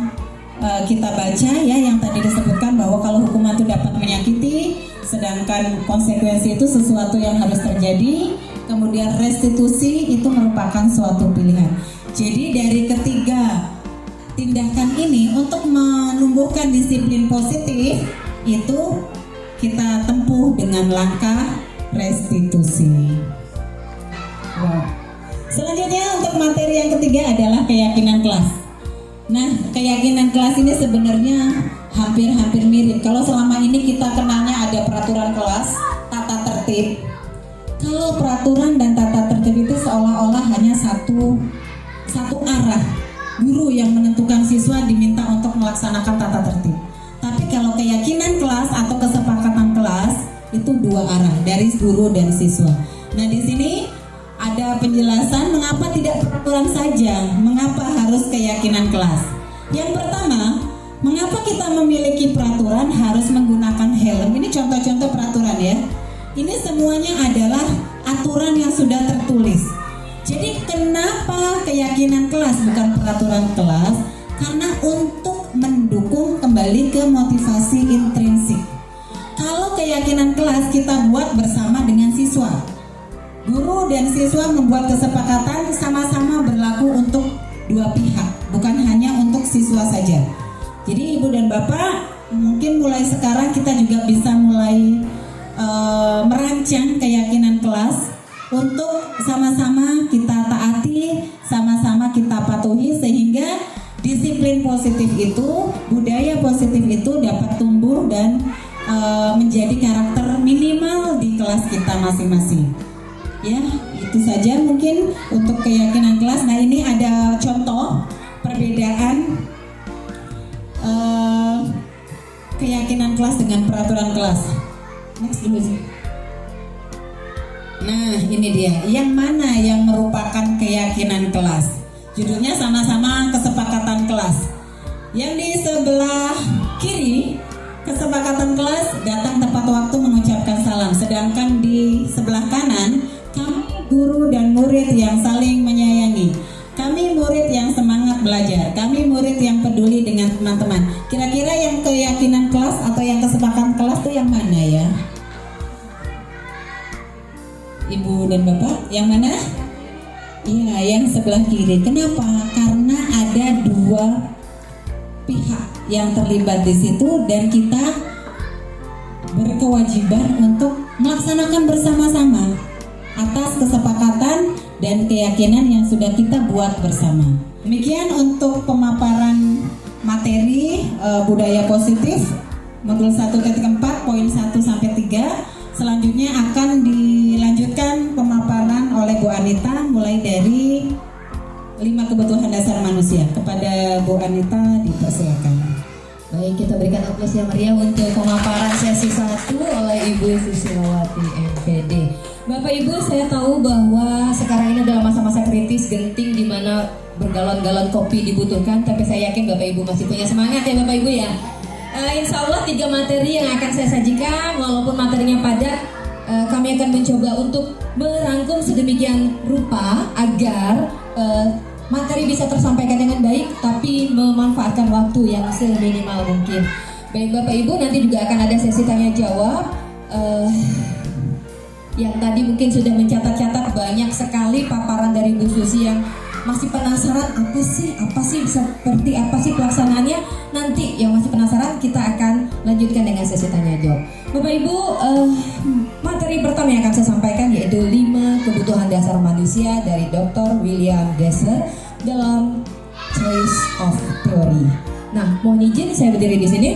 kita baca ya yang tadi disebutkan bahwa kalau hukuman itu dapat menyakiti, sedangkan konsekuensi itu sesuatu yang harus terjadi, kemudian restitusi itu merupakan suatu pilihan. Jadi dari ketiga tindakan ini untuk menumbuhkan disiplin positif itu kita tempuh dengan langkah restitusi. Wow. Selanjutnya untuk materi yang ketiga adalah keyakinan kelas. Nah, keyakinan kelas ini sebenarnya hampir-hampir mirip. Kalau selama ini kita kenalnya ada peraturan kelas, tata tertib. Kalau peraturan dan tata tertib itu seolah-olah hanya satu arah. Guru yang menentukan siswa diminta untuk melaksanakan tata tertib. Tapi kalau keyakinan kelas atau kesepakatan kelas itu dua arah, dari guru dan siswa. Nah, di sini ada penjelasan mengapa tidak peraturan saja, mengapa harus keyakinan kelas. Yang pertama, mengapa kita memiliki peraturan harus menggunakan helm. Ini contoh-contoh peraturan ya. Ini semuanya adalah aturan yang sudah tertulis. Jadi kenapa keyakinan kelas bukan peraturan kelas? Karena untuk mendukung kembali ke motivasi intrinsik. Kalau keyakinan kelas kita buat bersama dengan siswa. Guru dan siswa membuat kesepakatan sama-sama berlaku untuk dua pihak, bukan hanya untuk siswa saja. Jadi Ibu dan Bapak, mungkin mulai sekarang kita juga bisa mulai merancang keyakinan kelas untuk sama-sama kita taati, sama-sama kita patuhi, sehingga disiplin positif itu, budaya positif itu dapat tumbuh dan menjadi karakter minimal di kelas kita masing-masing. Ya, itu saja mungkin untuk keyakinan kelas. Nah, ini ada contoh perbedaan keyakinan kelas dengan peraturan kelas. Next dulu sih. Nah, ini dia. Yang mana yang merupakan keyakinan kelas? Judulnya sama-sama kesepakatan kelas. Yang di sebelah kiri, kesepakatan kelas datang tepat waktu mengucapkan salam. Sedangkan di sebelah kanan, kami guru dan murid yang saling menyayangi. Kami murid yang semangat belajar. Kami murid yang peduli dengan teman-teman. Kira-kira yang keyakinan kelas atau yang kesepakatan kelas itu yang mana ya? Ibu dan Bapak, yang mana? Iya, yang sebelah kiri. Kenapa? Karena ada dua pihak yang terlibat di situ dan kita berkewajiban untuk melaksanakan bersama-sama atas kesepakatan dan keyakinan yang sudah kita buat bersama. Demikian untuk pemaparan materi budaya positif modul 1.4 poin 1 sampai 3. Selanjutnya akan dilanjutkan pemaparan oleh Bu Anita mulai dari 5 kebutuhan dasar manusia. Kepada Bu Anita dipersilakan. Baik, kita berikan aplaus yang meriah untuk pemaparan sesi 1 oleh Ibu Susilawati MPD. Bapak Ibu, saya tahu bahwa sekarang ini adalah masa-masa kritis, genting, di mana bergalon-galon kopi dibutuhkan. Tapi saya yakin Bapak Ibu masih punya semangat ya Bapak Ibu ya. Insya Allah 3 materi yang akan saya sajikan, walaupun materinya padat, kami akan mencoba untuk merangkum sedemikian rupa agar materi bisa tersampaikan dengan baik, tapi memanfaatkan waktu yang seminimal mungkin. Baik Bapak Ibu, nanti juga akan ada sesi tanya jawab. Yang tadi mungkin sudah mencatat-catat banyak sekali paparan dari Bu Susi yang Masih penasaran apa sih seperti apa sih pelaksanaannya? Nanti yang masih penasaran kita akan lanjutkan dengan sesi tanya jawab. Bapak Ibu, materi pertama yang akan saya sampaikan yaitu 5 kebutuhan dasar manusia dari Dr. William Glasser dalam Choice of Theory. Nah, mohon izin saya berdiri di sini.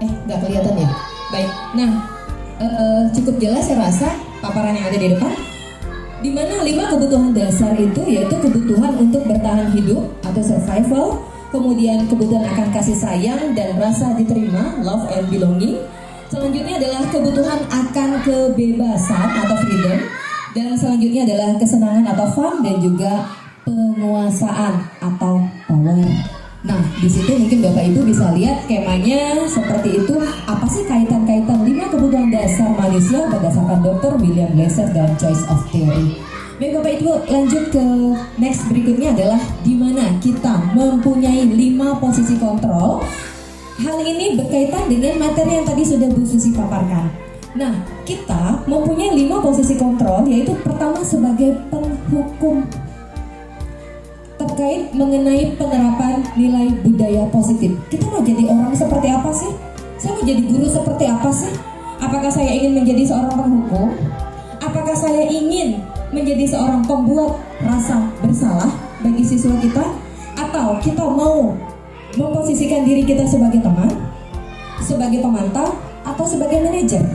Nggak kelihatan ya? Baik. Nah, cukup jelas saya rasa paparan yang ada di depan. Di mana 5 kebutuhan dasar itu yaitu kebutuhan untuk bertahan hidup atau survival, kemudian kebutuhan akan kasih sayang dan rasa diterima, love and belonging. Selanjutnya adalah kebutuhan akan kebebasan atau freedom, dan selanjutnya adalah kesenangan atau fun dan juga penguasaan atau power. Nah, di situ mungkin Bapak Ibu bisa lihat skemanya seperti itu. Apa sih kaitan-kaitan 5 kebutuhan dasar manusia berdasarkan Dr. William Glasser dan Choice of Theory. Baik Bapak Ibu, lanjut ke next berikutnya adalah di mana kita mempunyai 5 posisi kontrol. Hal ini berkaitan dengan materi yang tadi sudah Bu Susi paparkan. Nah, kita mempunyai 5 posisi kontrol, yaitu pertama sebagai penghukum terkait mengenai penerapan nilai budaya positif. Kita mau jadi orang seperti apa sih? Saya mau jadi guru seperti apa sih? Apakah saya ingin menjadi seorang penghukum? Apakah saya ingin menjadi seorang pembuat rasa bersalah bagi siswa kita? Atau kita mau memposisikan diri kita sebagai teman, sebagai pemantau, atau sebagai manajer?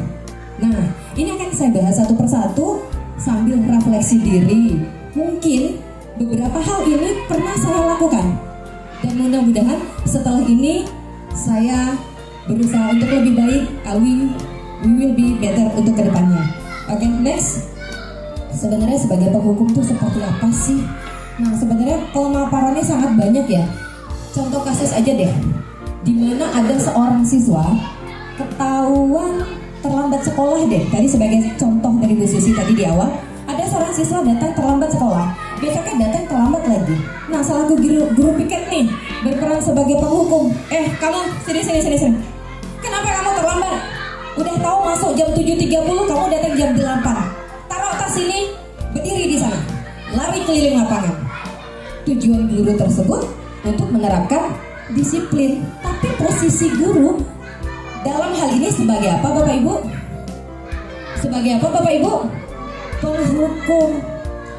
Nah, ini akan saya bahas satu persatu sambil refleksi diri. Mungkin beberapa hal ini pernah saya lakukan, dan mudah-mudahan setelah ini saya berusaha untuk lebih baik. We will be better untuk kedepannya. Oke, next. Sebenarnya sebagai penghukum tuh seperti apa sih? Nah, sebenarnya pemaparannya sangat banyak ya. Contoh kasus aja deh, dimana ada seorang siswa ketahuan terlambat sekolah deh. Tadi sebagai contoh dari Bu Susi tadi di awal, ada seorang siswa datang terlambat sekolah, besoknya datang terlambat lagi. Nah, selaku guru piket nih berperan sebagai penghukum. Kamu sini. Kenapa kamu terlambat? Udah tahu masuk jam 7.30, kamu datang jam 8. Taruh tas ini, berdiri di sana, lari keliling lapangan. Tujuan guru tersebut untuk menerapkan disiplin. Tapi posisi guru dalam hal ini sebagai apa Bapak Ibu? Sebagai apa Bapak Ibu? Penghukum.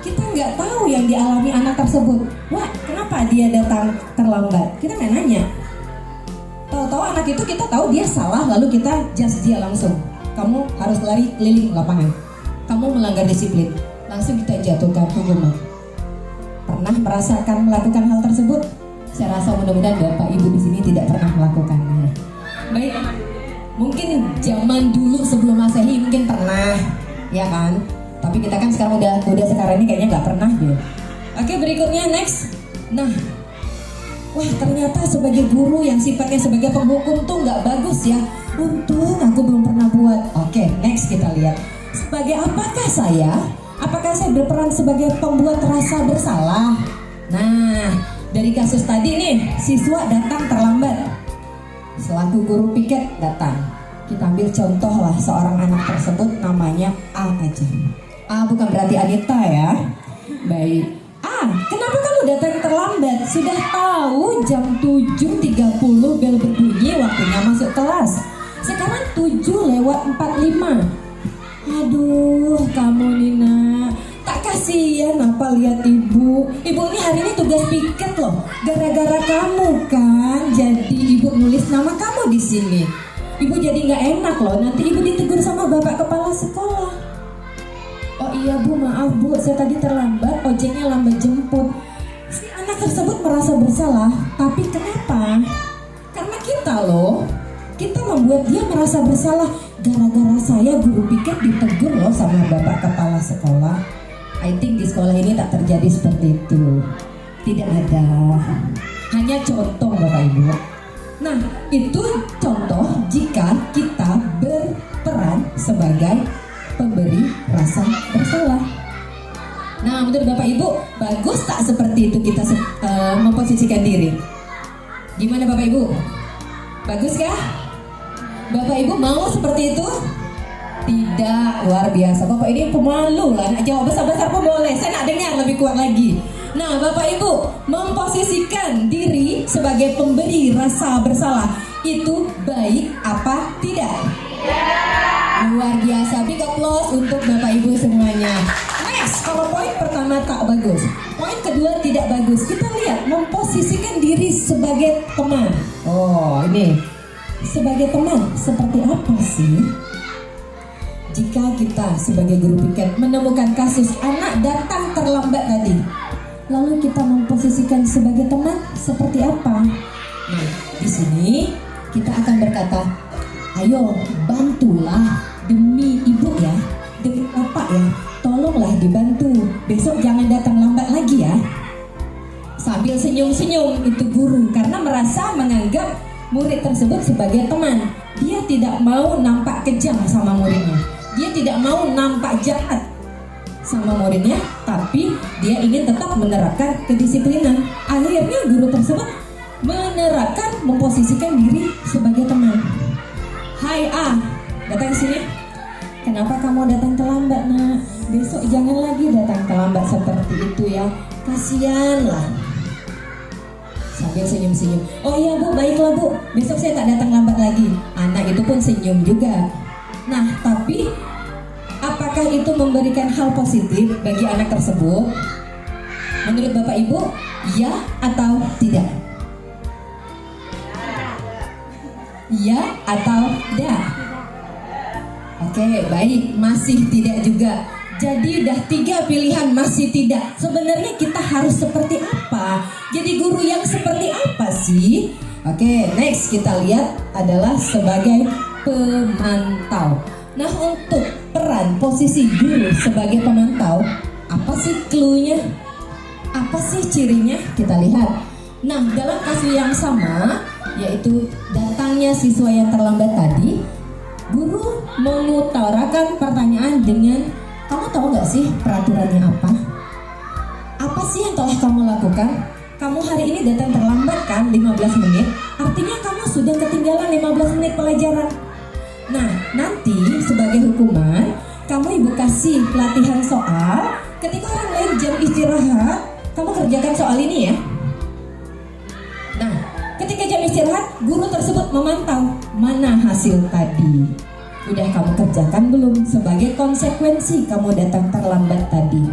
Kita nggak tahu yang dialami anak tersebut. Wah, kenapa dia datang terlambat? Kita nggak nanya. Tahu-tahu anak itu kita tahu dia salah, lalu kita just dia langsung. Kamu harus lari keliling lapangan. Kamu melanggar disiplin. Langsung kita jatuhkan hukuman. Pernah merasakan melakukan hal tersebut? Saya rasa mudah-mudahan Bapak Ibu di sini tidak pernah melakukannya. Baik, mungkin zaman dulu sebelum Masehi mungkin pernah, ya kan? Tapi kita kan sekarang udah sekarang ini kayaknya nggak pernah deh. Oke, berikutnya next. Nah, wah ternyata sebagai guru yang sifatnya sebagai penghukum tuh nggak bagus ya. Untung aku belum pernah buat. Oke, next kita lihat. Sebagai apakah saya? Apakah saya berperan sebagai pembuat rasa bersalah? Nah, dari kasus tadi nih, siswa datang terlambat. Selaku guru piket datang. Kita ambil contoh lah seorang anak tersebut namanya A aja. A bukan berarti Anita ya. Baik. A, kenapa kamu datang terlambat? Sudah tahu jam 7.30 bel berbunyi waktunya masuk kelas. Sekarang 7:45. Aduh, kamu Nina. Tak kasihan apa lihat ibu. Ibu ini hari ini tugas piket loh. Gara-gara kamu kan. Jadi ibu nulis nama kamu di sini. Ibu jadi nggak enak loh. Nanti ibu ditegur sama bapak kepala sekolah. Oh iya Bu, maaf Bu, saya tadi terlambat, ojeknya lambat jemput. Si anak tersebut merasa bersalah, tapi kenapa? Karena kita loh, kita membuat dia merasa bersalah. Gara-gara saya guru piket ditegur loh sama bapak kepala sekolah. I think di sekolah ini tak terjadi seperti itu. Tidak ada. Hanya contoh Bapak Ibu. Nah, itu contoh jika kita berperan sebagai pemberi rasa bersalah. Nah, menurut Bapak Ibu, bagus tak seperti itu kita memposisikan diri? Gimana Bapak Ibu? Bagus kah? Bapak Ibu mau seperti itu? Tidak, luar biasa. Bapak ini pemalu lah, nak jawab besar-besar pun boleh. Saya nak dengar lebih kuat lagi. Nah, Bapak Ibu, memposisikan diri sebagai pemberi rasa bersalah itu baik apa tidak? Luar biasa, big applause untuk Bapak Ibu semuanya. Next, kalau poin pertama tak bagus, poin kedua tidak bagus. Kita lihat memposisikan diri sebagai teman. Oh, ini sebagai teman seperti apa sih? Jika kita sebagai guru piket menemukan kasus anak datang terlambat tadi, lalu kita memposisikan sebagai teman seperti apa? Nah, di sini kita akan berkata, ayo bantulah demi ibu ya, demi bapak ya, tolonglah dibantu, besok jangan datang lambat lagi ya. Sambil senyum-senyum itu guru karena merasa menganggap murid tersebut sebagai teman. Dia tidak mau nampak kejam sama muridnya, dia tidak mau nampak jahat sama muridnya, tapi dia ingin tetap menerapkan kedisiplinan. Akhirnya guru tersebut menerapkan memposisikan diri sebagai teman. Hai A, datang sini. Kenapa kamu datang terlambat nak? Besok jangan lagi datang terlambat seperti itu ya. Kasian lah. Sambil senyum-senyum. Oh iya bu, baiklah bu. Besok saya tak datang lambat lagi. Anak itu pun senyum juga. Nah, tapi apakah itu memberikan hal positif bagi anak tersebut? Menurut Bapak Ibu, ya atau tidak? Ya atau tidak? Oke, baik, masih tidak juga. Jadi udah 3 pilihan masih tidak. Sebenarnya kita harus seperti apa? Jadi guru yang seperti apa sih? Oke, next kita lihat adalah sebagai pemantau. Nah, untuk peran posisi guru sebagai pemantau, apa sih clue-nya? Apa sih cirinya? Kita lihat. Nah, dalam kasus yang sama, yaitu datangnya siswa yang terlambat tadi, guru mengutarakan pertanyaan dengan, kamu tahu nggak sih peraturannya apa? Apa sih yang telah kamu lakukan? Kamu hari ini datang terlambat kan 15 menit, artinya kamu sudah ketinggalan 15 menit pelajaran. Nah, nanti sebagai hukuman, kamu ibu kasih latihan soal, ketika orang lain jam istirahat, kamu kerjakan soal ini ya. Nah, ketika jam istirahat, guru tersebut memantau mana hasil tadi. Udah kamu kerjakan belum sebagai konsekuensi kamu datang terlambat tadi.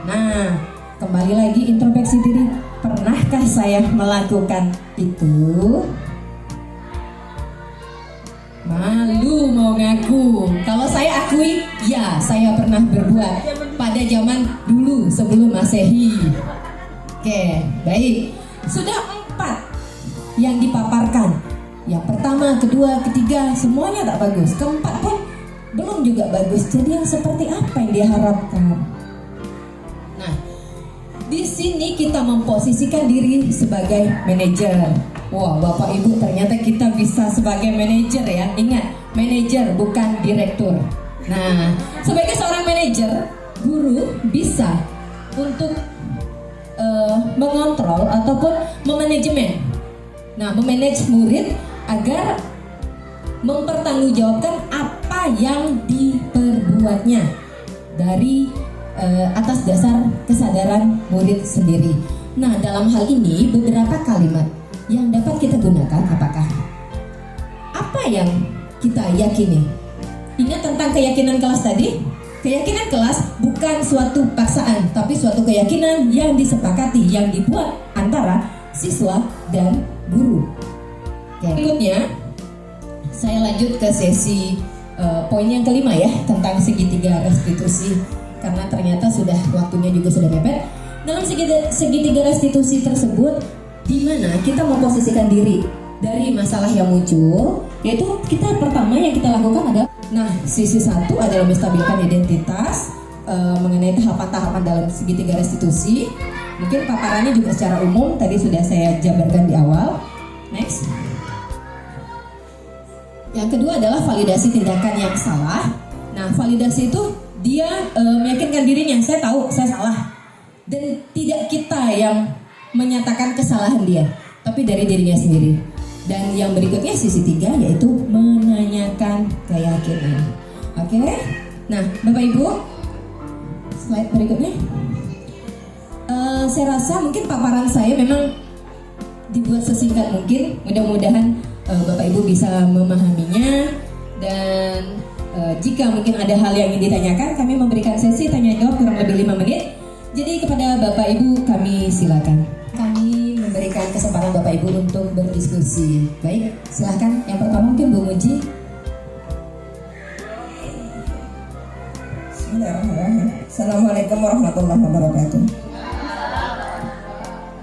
Nah, kembali lagi introspeksi diri. Pernahkah saya melakukan itu? Malu mau ngaku. Kalau saya akui, ya saya pernah berbuat pada zaman dulu sebelum Masehi. Oke, baik. Sudah 4 yang dipaparkan. Yang pertama, kedua, ketiga, semuanya tak bagus. Keempat pun belum juga bagus. Jadi yang seperti apa yang diharapkan? Nah, di sini kita memposisikan diri sebagai manajer. Wah, Bapak Ibu, ternyata kita bisa sebagai manajer ya. Ingat, manajer bukan direktur. Nah, sebagai seorang manajer, guru bisa untuk mengontrol ataupun memanajemen. Nah, memanage murid agar mempertanggungjawabkan apa yang diperbuatnya dari atas dasar kesadaran murid sendiri. Nah, dalam hal ini beberapa kalimat yang dapat kita gunakan apakah? Apa yang kita yakini? Ingat tentang keyakinan kelas tadi? Keyakinan kelas bukan suatu paksaan, tapi suatu keyakinan yang disepakati, yang dibuat antara siswa dan guru. Oke. Berikutnya, saya lanjut ke sesi poin yang kelima ya, tentang segitiga restitusi. Karena ternyata sudah waktunya juga sudah mepet. Dalam segitiga restitusi tersebut, di mana kita memposisikan diri dari masalah yang muncul, yaitu kita pertama yang kita lakukan adalah, nah, sisi satu adalah menstabilkan identitas mengenai tahapan-tahapan dalam segitiga restitusi. Mungkin paparannya juga secara umum tadi sudah saya jabarkan di awal. Next. Yang kedua adalah validasi tindakan yang salah. Nah, validasi itu dia meyakinkan dirinya, saya tahu saya salah, dan tidak kita yang menyatakan kesalahan dia, tapi dari dirinya sendiri. Dan yang berikutnya sisi 3 yaitu menanyakan keyakinan. Oke. Nah, Bapak Ibu, slide berikutnya. Saya rasa mungkin paparan saya memang dibuat sesingkat mungkin. Mudah-mudahan Bapak Ibu bisa memahaminya, dan jika mungkin ada hal yang ingin ditanyakan, kami memberikan sesi tanya jawab kurang lebih 5 menit. Jadi kepada Bapak Ibu kami silakan. Kami memberikan kesempatan Bapak Ibu untuk berdiskusi. Baik, silakan. Yang pertama mungkin Bu Muji. Bismillahirrahmanirrahim. Assalamualaikum warahmatullahi wabarakatuh.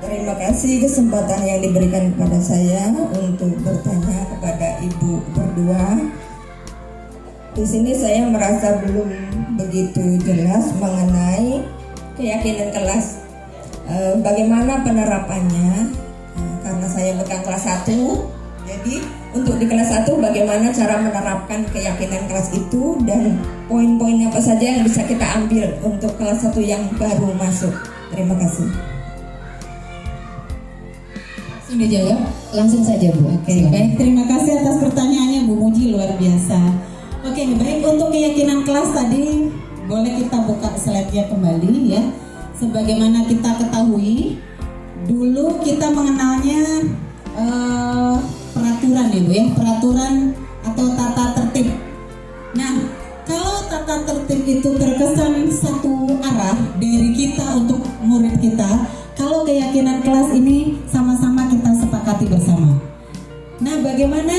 Terima kasih kesempatan yang diberikan kepada saya untuk bertanya kepada Ibu berdua. Di sini saya merasa belum begitu jelas mengenai keyakinan kelas. Bagaimana penerapannya? Karena saya bukan kelas 1, jadi untuk di kelas 1 bagaimana cara menerapkan keyakinan kelas itu, dan poin-poin apa saja yang bisa kita ambil untuk kelas 1 yang baru masuk. Terima kasih. Sudah jawab? Langsung saja Bu. Oke, baik, terima kasih atas pertanyaannya Bu Muji, luar biasa. Oke, baik, untuk keyakinan kelas tadi boleh kita buka slide-nya kembali ya. Sebagaimana kita ketahui, dulu kita mengenalnya peraturan ya Bu ya, peraturan atau tata tertib. Nah, kalau tata tertib itu terkesan satu arah dari kita untuk murid kita, kalau keyakinan kelas ini sama-sama kita sepakati bersama. Nah, bagaimana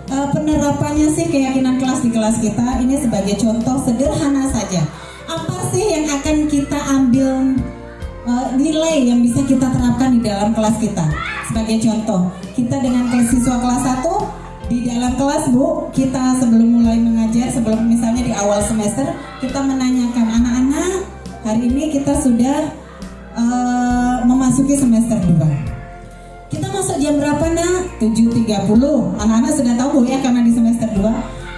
penerapannya sih keyakinan kelas di kelas kita? Ini sebagai contoh sederhana saja. Apa sih yang akan kita ambil nilai yang bisa kita terapkan di dalam kelas kita? Sebagai contoh, kita dengan siswa kelas 1 di dalam kelas Bu, kita sebelum mulai mengajar, sebelum misalnya di awal semester, kita menanyakan anak-anak, hari ini kita sudah memasuki semester 2. Kita masuk jam berapa nak? 7.30. Anak-anak sudah tahu Bu ya, karena di semester 2.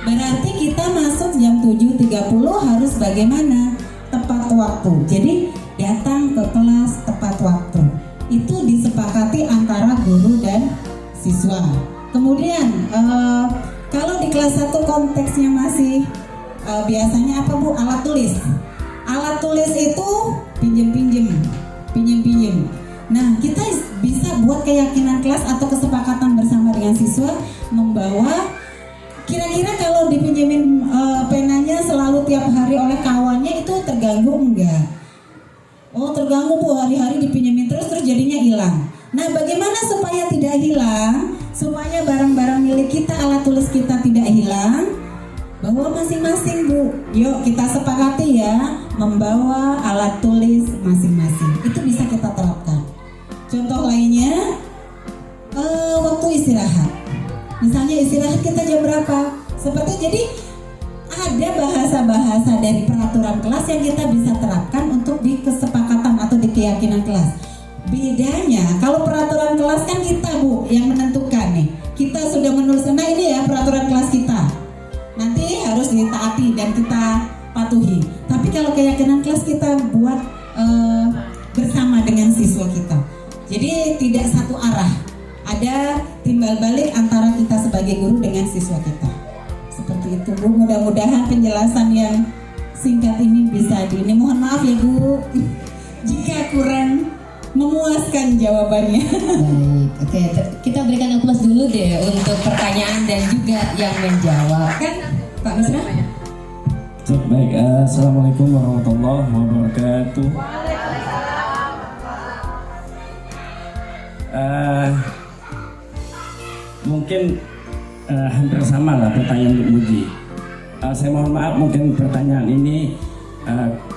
Berarti kita masuk jam 7.30 harus bagaimana? Tepat waktu. Jadi datang ke kelas tepat waktu. Itu disepakati antara guru dan siswa. Kemudian kalau di kelas 1 konteksnya masih biasanya apa Bu? Alat tulis. Alat tulis itu pinjem-pinjem. Nah, kita bisa buat keyakinan kelas atau kesepakatan bersama dengan siswa membawa, kira-kira kalau dipinjemin penanya selalu tiap hari oleh kawannya itu terganggu enggak? Oh, terganggu Bu, hari-hari dipinjemin terus jadinya hilang. Nah, bagaimana supaya tidak hilang? Supaya barang-barang milik kita, alat tulis kita tidak hilang? Bawa masing-masing Bu. Yuk kita sepakati ya, membawa alat tulis masing-masing. Itu bisa kita terapkan. Contoh lainnya, waktu istirahat. Misalnya istirahat kita jam berapa? Seperti jadi ada bahasa-bahasa dari peraturan kelas yang kita bisa terapkan untuk di kesepakatan atau di keyakinan kelas. Bedanya kalau peraturan kelas kan kita Bu yang menentukan nih. Kita sudah menuliskan, nah ini ya peraturan kelas kita. Nanti harus ditaati dan kita patuhi. Tapi kalau keyakinan kelas kita buat bersama dengan siswa kita. Jadi tidak satu arah. Ada timbal balik antara kita sebagai guru dengan siswa kita. Seperti itu Bu. Mudah-mudahan penjelasan yang singkat ini bisa ini. Mohon maaf ya Bu jika kurang memuaskan jawabannya. Baik, oke, kita berikan aplaus dulu deh untuk pertanyaan dan juga yang menjawab. Kan Pak Misra? Baik, assalamualaikum warahmatullahi wabarakatuh. Mungkin hampir sama lah pertanyaan untuk Muji. Saya mohon maaf mungkin pertanyaan ini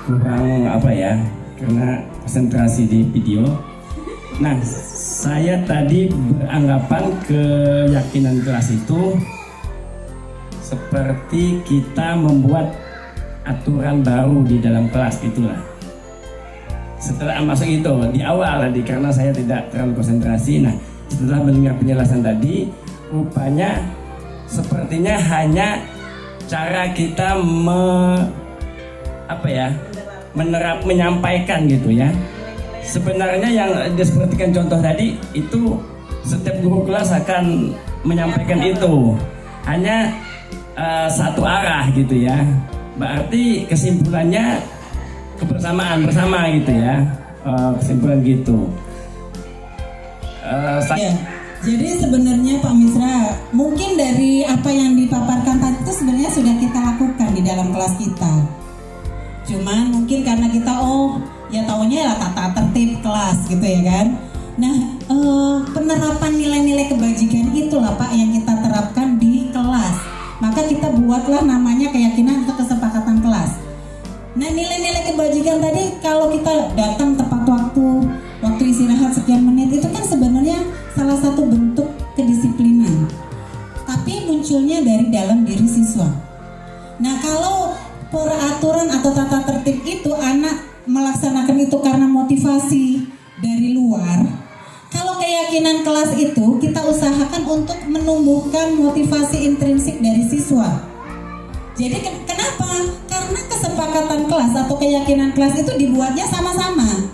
kurang apa ya, karena konsentrasi di video. Nah, saya tadi beranggapan keyakinan kelas itu seperti kita membuat aturan baru di dalam kelas itulah. Setelah masuk itu di awal tadi karena saya tidak terlalu konsentrasi. Nah, setelah mendengar penjelasan tadi, rupanya sepertinya hanya cara kita menyampaikan gitu ya. Sebenarnya yang disepertikan contoh tadi itu setiap guru kelas akan menyampaikan itu hanya satu arah gitu ya. Berarti kesimpulannya kebersamaan bersama gitu ya. kesimpulan gitu. Ya, jadi sebenarnya Pak Misra, mungkin dari apa yang dipaparkan tadi itu sebenarnya sudah kita lakukan di dalam kelas kita. Cuman mungkin karena kita ya taunya lah tata tertib kelas gitu ya kan. Nah, penerapan nilai-nilai kebajikan itulah Pak yang kita terapkan di kelas. Maka kita buatlah namanya keyakinan atau kesepakatan kelas. Nah, nilai-nilai kebajikan tadi kalau kita datang tepat waktu istirahat sekian menit itu kan sebenarnya salah satu bentuk kedisiplinan. Tapi munculnya dari dalam diri siswa. Nah, kalau peraturan atau tata tertib itu anak melaksanakan itu karena motivasi dari luar. Kalau keyakinan kelas itu kita usahakan untuk menumbuhkan motivasi intrinsik dari siswa. Jadi kenapa? Karena kesepakatan kelas atau keyakinan kelas itu dibuatnya sama-sama.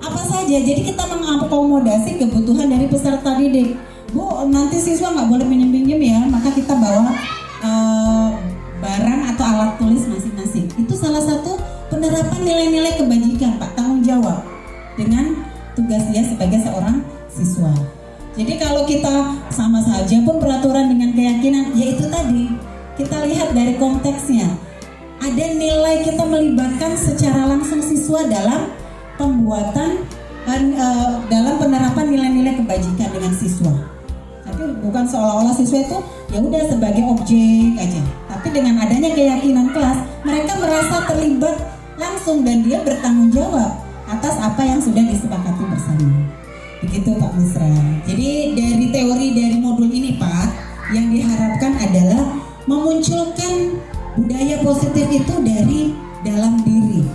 Apa saja? Jadi kita mengakomodasi kebutuhan dari peserta didik. Bu, nanti siswa nggak boleh pinjam-pinjam ya, maka kita bawa barang atau alat tulis masing-masing. Itu salah satu penerapan nilai-nilai kebajikan, Pak, tanggung jawab dengan tugas dia sebagai seorang siswa. Jadi kalau kita sama saja pun peraturan dengan keyakinan, yaitu tadi kita lihat dari konteksnya. Ada nilai kita melibatkan secara langsung siswa dalam pembuatan dalam penerapan nilai-nilai kebajikan dengan siswa. Tapi bukan seolah-olah siswa itu ya udah sebagai objek aja. Tapi dengan adanya keyakinan kelas, mereka merasa terlibat langsung dan dia bertanggung jawab atas apa yang sudah disepakati bersama. Begitu Pak Misra. Jadi dari teori dari modul ini Pak, yang diharapkan adalah memunculkan budaya positif itu dari dalam diri,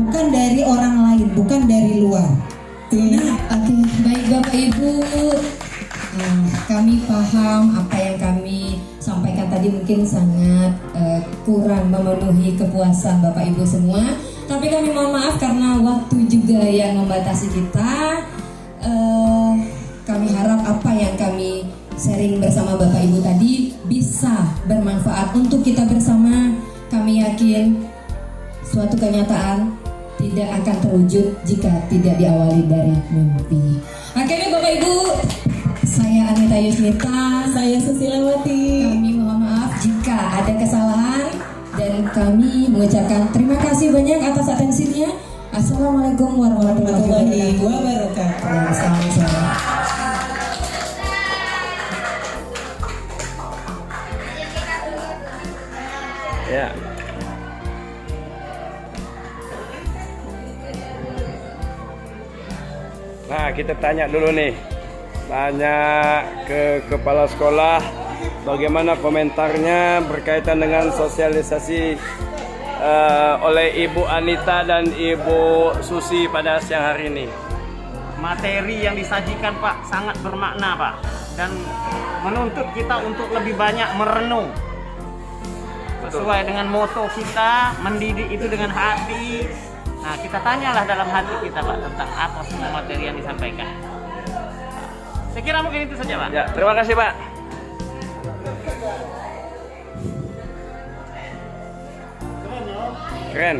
bukan dari orang lain, bukan dari luar. Oke, baik Bapak Ibu, kami paham apa yang kami sampaikan tadi mungkin sangat kurang memenuhi kepuasan Bapak Ibu semua. Tapi kami mohon maaf karena waktu juga yang membatasi kita. Kami harap apa yang kami sharing bersama Bapak Ibu tadi bisa bermanfaat untuk kita bersama. Kami yakin suatu kenyataan tidak akan terwujud jika tidak diawali dari mimpi. Akhirnya Bapak Ibu, saya Anita Yusmita, Saya Susilawati. kami mohon maaf jika ada kesalahan dan kami mengucapkan terima kasih banyak atas atensinya. Assalamualaikum warahmatullahi wabarakatuh. Salam. Ya. Nah, kita tanya dulu nih. Tanya ke kepala sekolah bagaimana komentarnya berkaitan dengan sosialisasi oleh Ibu Anita dan Ibu Susi pada siang hari ini. Materi yang disajikan Pak sangat bermakna Pak, dan menuntut kita untuk lebih banyak merenung. Sesuai dengan moto kita, mendidik itu dengan hati. Nah, kita tanyalah dalam hati kita Pak tentang apa semua materi yang disampaikan. Saya kira mungkin itu saja Pak. Ya, terima kasih Pak. Keren.